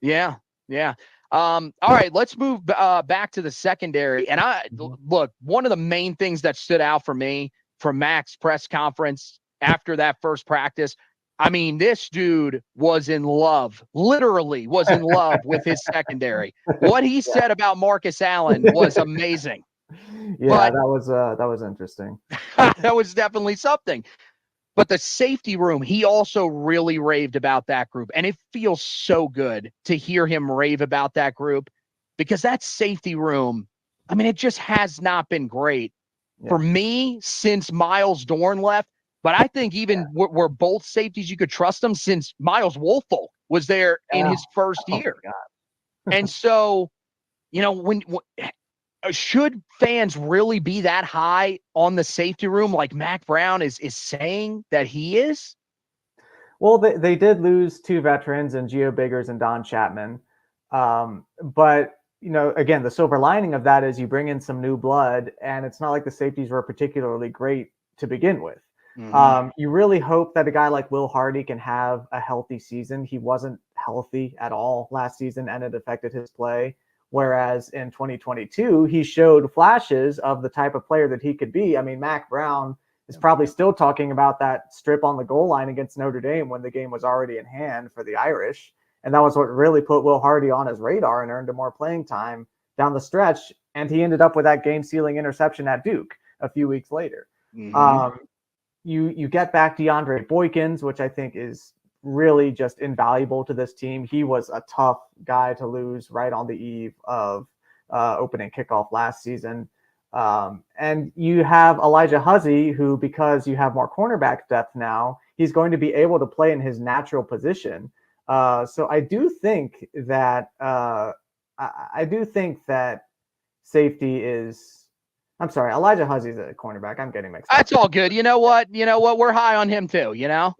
Yeah. All right, let's move back to the secondary. And look, one of the main things that stood out for me from Mac's press conference after that first practice, I mean, this dude was in love, literally was in love with his secondary. What he said about Marcus Allen was amazing. Yeah, that was interesting. That was definitely something. But the safety room, he also really raved about that group. And it feels so good to hear him rave about that group, because that safety room, I mean, it just has not been great for me since Miles Dorn left. But I think even were both safeties, you could trust them since Miles Woolfolk was there in his first year. And so, when should fans really be that high on the safety room like Mac Brown is saying that he is? Well, they did lose two veterans in Gio Biggers and Don Chapman. But, again, the silver lining of that is you bring in some new blood, and it's not like the safeties were particularly great to begin with. You really hope that a guy like Will Hardy can have a healthy season. He wasn't healthy at all last season, and it affected his play. Whereas in 2022, he showed flashes of the type of player that he could be. I mean, Mac Brown is probably still talking about that strip on the goal line against Notre Dame when the game was already in hand for the Irish. And that was what really put Will Hardy on his radar and earned him more playing time down the stretch. And he ended up with that game-sealing interception at Duke a few weeks later. You get back DeAndre Boykins, which I think is really just invaluable to this team. He was a tough guy to lose right on the eve of opening kickoff last season. And you have Elijah Huzzy, who, because you have more cornerback depth now, he's going to be able to play in his natural position. So I do think that safety is I'm sorry, Elijah Huzzy's a cornerback. I'm getting mixed up. That's all good. You know what? We're high on him too, Yeah.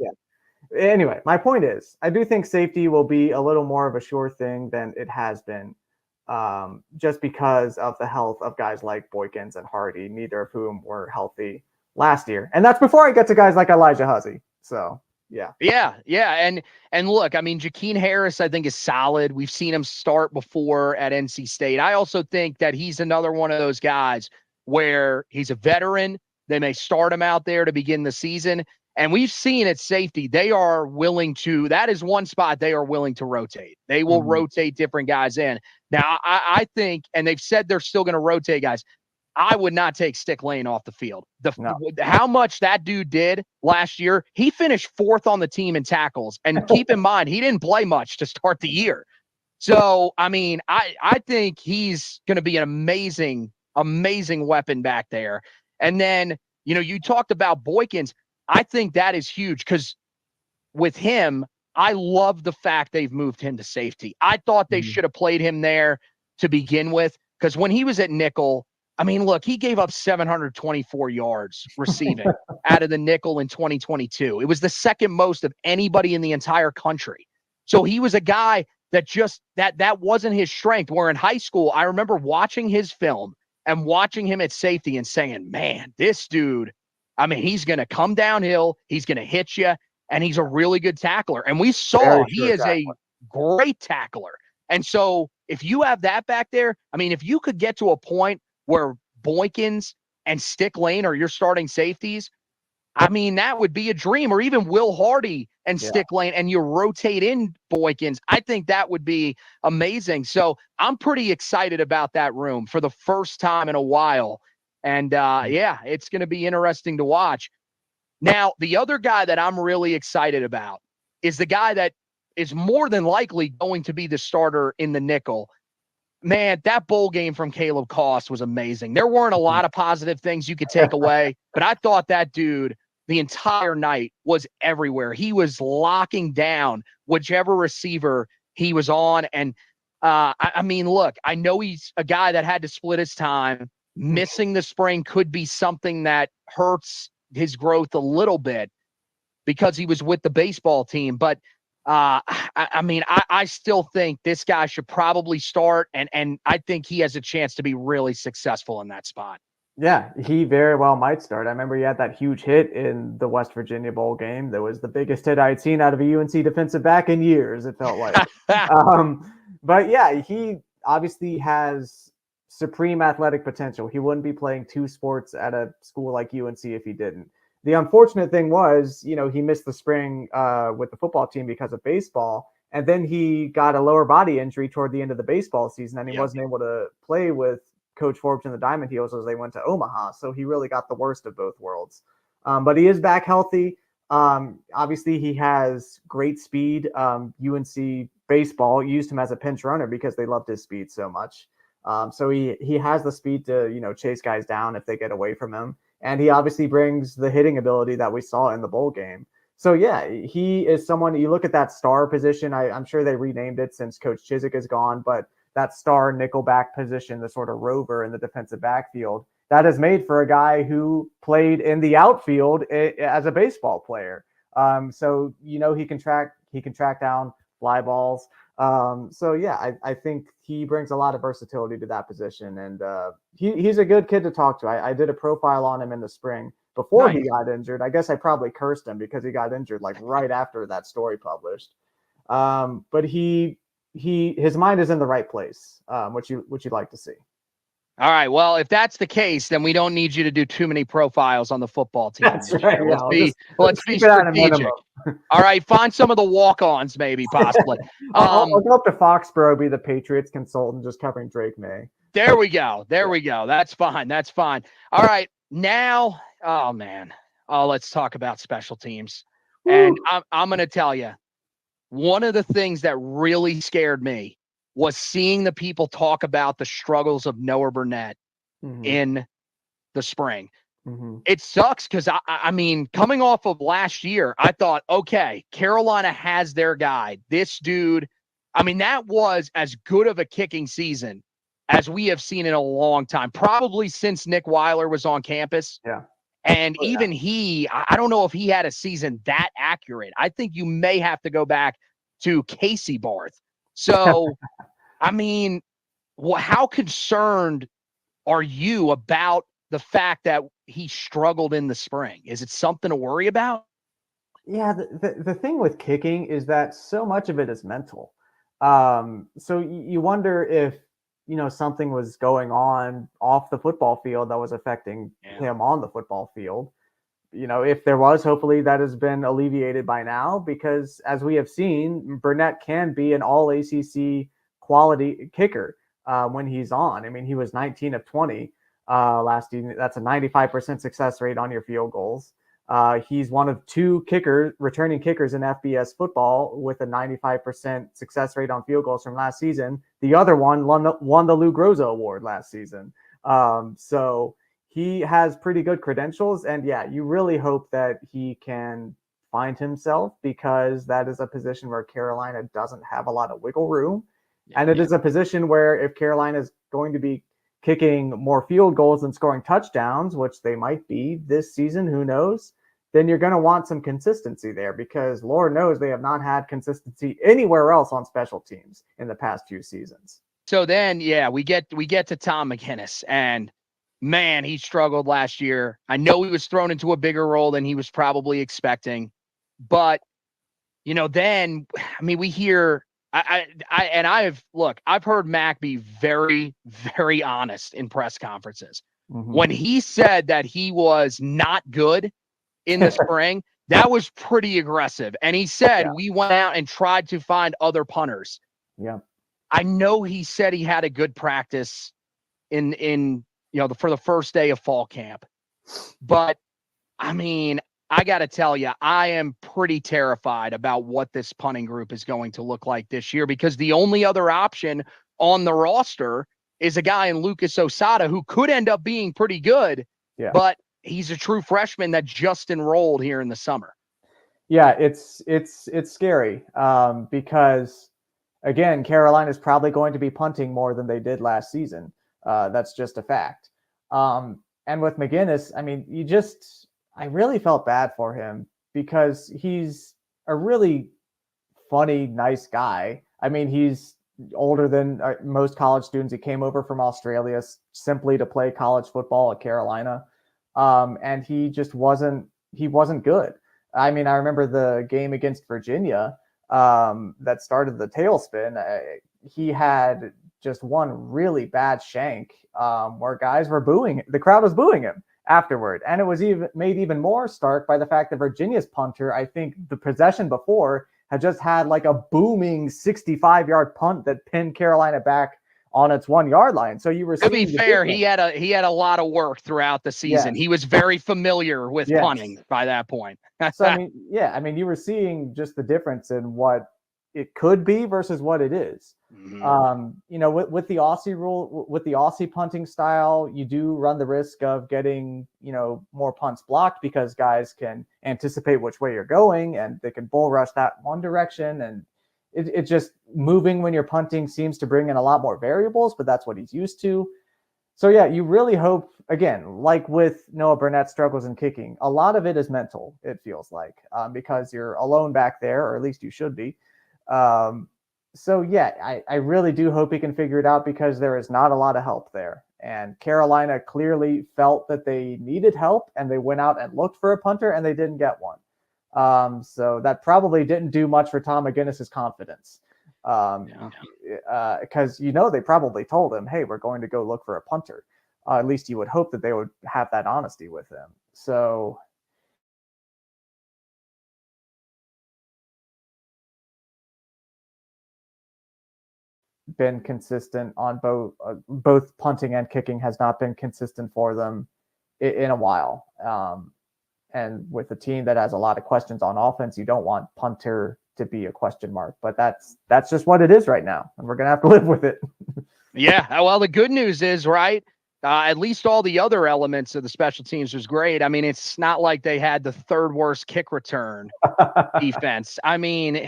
Anyway, my point is, I do think safety will be a little more of a sure thing than it has been, just because of the health of guys like Boykins and Hardy, neither of whom were healthy last year. And that's before I get to guys like Elijah Huzzy. So, yeah. Yeah. And look, I mean, Jakeem Harris, I think, is solid. We've seen him start before at NC State. I also think that he's another one of those guys where he's a veteran. They may start him out there to begin the season. And we've seen at safety, they are willing to, that is one spot they are willing to rotate. They will rotate different guys in. Now, I think, and they've said they're still going to rotate guys. I would not take Stick Lane off the field. How much that dude did last year, he finished 4th on the team in tackles. And keep in mind, he didn't play much to start the year. So, I mean, I think he's going to be an amazing weapon back there. And then, you talked about Boykins. I think that is huge because with him, I love the fact they've moved him to safety. I thought they should have played him there to begin with because when he was at nickel, I mean, look, he gave up 724 yards receiving out of the nickel in 2022. It was the second most of anybody in the entire country. So he was a guy that just that wasn't his strength. Where in high school, I remember watching his film and watching him at safety and saying, man, this dude, I mean, he's going to come downhill. He's going to hit you, and he's a really good tackler. And we saw he is a great tackler. And so if you have that back there, I mean, if you could get to a point where Boykins and Stick Lane are your starting safeties, I mean, that would be a dream. Or even Will Hardy and Stick Lane, and you rotate in Boykins. I think that would be amazing. So I'm pretty excited about that room for the first time in a while. And, it's going to be interesting to watch. Now, the other guy that I'm really excited about is the guy that is more than likely going to be the starter in the nickel. Man, that bowl game from Caleb Cost was amazing. There weren't a lot of positive things you could take away, but I thought that dude the entire night was everywhere. He was locking down whichever receiver he was on. And, I mean, look, I know he's a guy that had to split his time. Missing the spring could be something that hurts his growth a little bit because he was with the baseball team. But I mean, I still think this guy should probably start, and I think he has a chance to be really successful in that spot. Yeah, he very well might start. I remember he had that huge hit in the West Virginia bowl game. That was the biggest hit I'd seen out of a UNC defensive back in years, it felt like. But yeah, he obviously has supreme athletic potential. He wouldn't be playing 2 sports at a school like UNC if he didn't. The unfortunate thing was, he missed the spring with the football team because of baseball, and then he got a lower body injury toward the end of the baseball season, and he wasn't able to play with Coach Forbes and the Diamond Heels as they went to Omaha. So he really got the worst of both worlds. But he is back healthy. Obviously, he has great speed. UNC baseball used him as a pinch runner because they loved his speed so much. So he has the speed to, chase guys down if they get away from him. And he obviously brings the hitting ability that we saw in the bowl game. So, yeah, he is someone, you look at that star position, I'm sure they renamed it since Coach Chizik is gone, but that star nickelback position, the sort of rover in the defensive backfield, that is made for a guy who played in the outfield as a baseball player. So, he can track down fly balls. So yeah, I think he brings a lot of versatility to that position, and he's a good kid to talk to. I did a profile on him in the spring before he got injured. I guess I probably cursed him because he got injured like right after that story published. But his mind is in the right place, which you'd like to see. All right. Well, if that's the case, then we don't need you to do too many profiles on the football team. That's right. Let's be strategic. All right. Find some of the walk-ons, maybe, possibly. I'll go up to Foxborough, be the Patriots consultant, just covering Drake May. There we go. We go. That's fine. All right. Now, oh, man. Let's talk about special teams. Woo. And I'm going to tell you, one of the things that really scared me was seeing the people talk about the struggles of Noah Burnett in the spring. It sucks because, I mean, coming off of last year, I thought, okay, Carolina has their guy. This dude, I mean, that was as good of a kicking season as we have seen in a long time, probably since Nick Weiler was on campus. Yeah. And even I don't know if he had a season that accurate. I think you may have to go back to Casey Barth. So, I mean, how concerned are you about the fact that he struggled in the spring? Is it something to worry about? Yeah, the thing with kicking is that so much of it is mental. So you wonder if, something was going on off the football field that was affecting him on the football field. If there was, hopefully that has been alleviated by now, because as we have seen, Burnett can be an all ACC quality kicker when he's on. I mean, he was 19 of 20 last season. That's a 95% success rate on your field goals. He's one of two returning kickers in FBS football with a 95% success rate on field goals from last season. The other one won the Lou Groza Award last season. So he has pretty good credentials. And yeah, you really hope that he can find himself, because that is a position where Carolina doesn't have a lot of wiggle room. And it is a position where if Carolina is going to be kicking more field goals than scoring touchdowns, which they might be this season, who knows, then you're going to want some consistency there, because Lord knows they have not had consistency anywhere else on special teams in the past few seasons. So then, we get to Tom McGinnis, and man, he struggled last year. I know he was thrown into a bigger role than he was probably expecting, but then, I mean, we hear, I've heard Mac be very, very honest in press conferences. Mm-hmm. When he said that he was not good in the spring, that was pretty aggressive. And he said, we went out and tried to find other punters. Yeah. I know he said he had a good practice in for the first day of fall camp. But I mean, I got to tell you, I am pretty terrified about what this punting group is going to look like this year, because the only other option on the roster is a guy in Lucas Osada who could end up being pretty good, but he's a true freshman that just enrolled here in the summer. Yeah, it's scary because, again, Carolina is probably going to be punting more than they did last season. That's just a fact. And with McGinnis, I mean, I really felt bad for him, because he's a really funny, nice guy. I mean, he's older than most college students. He came over from Australia simply to play college football at Carolina. And he just wasn't good. I mean, I remember the game against Virginia that started the tailspin. He had just one really bad shank where guys were booing. The crowd was booing him afterward. And it was made even more stark by the fact that Virginia's punter, I think the possession before, had just had like a booming 65-yard punt that pinned Carolina back on its 1-yard line. So you were, to be fair, he had a lot of work throughout the season. He was very familiar with punting by that point. So I mean, you were seeing just the difference in what it could be versus what it is. Mm-hmm. With the Aussie rule, with the Aussie punting style, you do run the risk of getting, more punts blocked, because guys can anticipate which way you're going and they can bull rush that one direction. And it just moving when you're punting seems to bring in a lot more variables, but that's what he's used to. So yeah, you really hope, again, like with Noah Burnett's struggles in kicking, a lot of it is mental, it feels like, because you're alone back there, or at least you should be. So yeah, I really do hope he can figure it out, because there is not a lot of help there. And Carolina clearly felt that they needed help, and they went out and looked for a punter, and they didn't get one. So that probably didn't do much for Tom McGinnis's confidence. Because, they probably told him, hey, we're going to go look for a punter. At least you would hope that they would have that honesty with him. So been consistent on both punting and kicking has not been consistent for them in a while. And with a team that has a lot of questions on offense, you don't want punter to be a question mark, but that's just what it is right now, and we're gonna have to live with it. Yeah, well, the good news is, right, at least all the other elements of the special teams was great. I mean, it's not like they had the third worst kick return defense. I mean,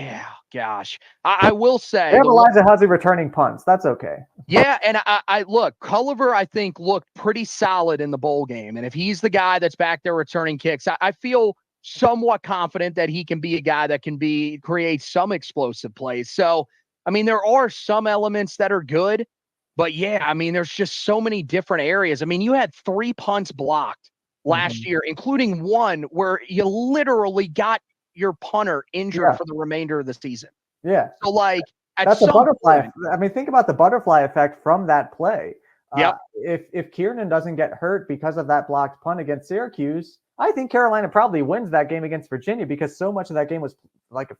gosh, I will say, they have Elijah Huzzy returning punts. That's okay. Yeah, and I look, Culliver, I think, looked pretty solid in the bowl game. And if he's the guy that's back there returning kicks, I feel somewhat confident that he can be a guy that can create some explosive plays. So, I mean, there are some elements that are good, but yeah, I mean, there's just so many different areas. I mean, you had 3 punts blocked last year, including one where you literally got your punter injured for the remainder of the season. Yeah. So, like, that's a butterfly. I mean, think about the butterfly effect from that play. Yep. If Kiernan doesn't get hurt because of that blocked punt against Syracuse, I think Carolina probably wins that game against Virginia, because so much of that game was like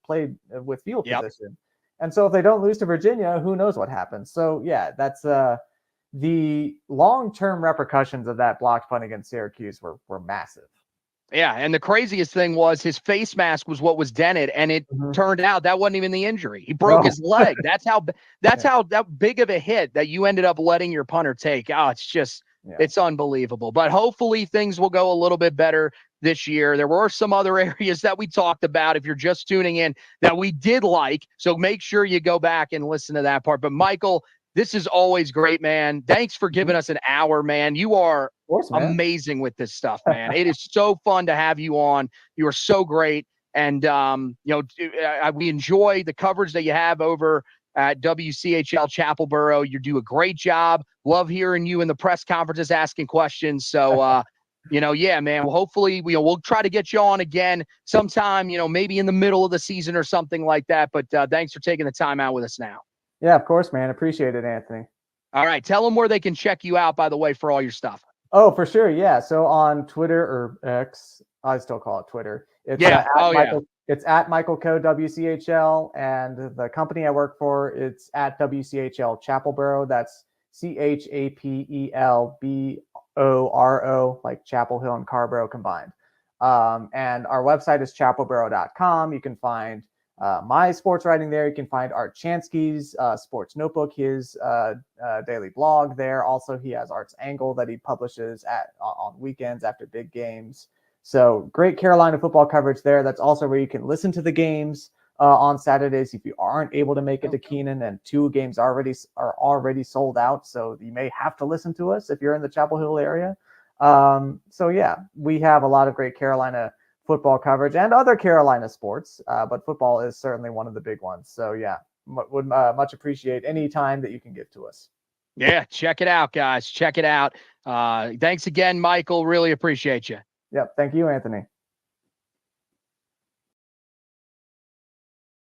played with field position. And so if they don't lose to Virginia, who knows what happens? So yeah, that's the long-term repercussions of that blocked punt against Syracuse were massive. Yeah, and the craziest thing was his face mask was what was dented, and it turned out that wasn't even the injury. He broke his leg. That's how that big of a hit that you ended up letting your punter take. Oh, it's just it's unbelievable. But hopefully things will go a little bit better this year. There were some other areas that we talked about, if you're just tuning in, that we did like. So make sure you go back and listen to that part. But Michael, this is always great, man. Thanks for giving us an hour, man. You are amazing with this stuff, man. It is so fun to have you on. You are so great. And, we enjoy the coverage that you have over at WCHL Chapelboro. You do a great job. Love hearing you in the press conferences asking questions. So, yeah, man. Well, hopefully we'll try to get you on again sometime, maybe in the middle of the season or something like that. But thanks for taking the time out with us now. Yeah, of course, man. Appreciate it, Anthony. All right. Tell them where they can check you out, by the way, for all your stuff. Oh, for sure. Yeah. So on Twitter, or X, I still call it Twitter. It's it's at Michael Koh WCHL, and the company I work for, it's at WCHL Chapelboro. That's CHAPELBORO, like Chapel Hill and Carborough combined. And our website is chapelboro.com. You can find my sports writing there. You can find Art Chansky's sports notebook, his daily blog there. Also, he has Art's Angle that he publishes on weekends after big games. So great Carolina football coverage there. That's also where you can listen to the games on Saturdays if you aren't able to make it to Keenan, and 2 games are already sold out. So you may have to listen to us if you're in the Chapel Hill area. So yeah, we have a lot of great Carolina football coverage and other Carolina sports, but football is certainly one of the big ones. So yeah, would much appreciate any time that you can give to us. Yeah, check it out, guys. Check it out. Thanks again, Michael. Really appreciate you. Yep. Thank you, Anthony.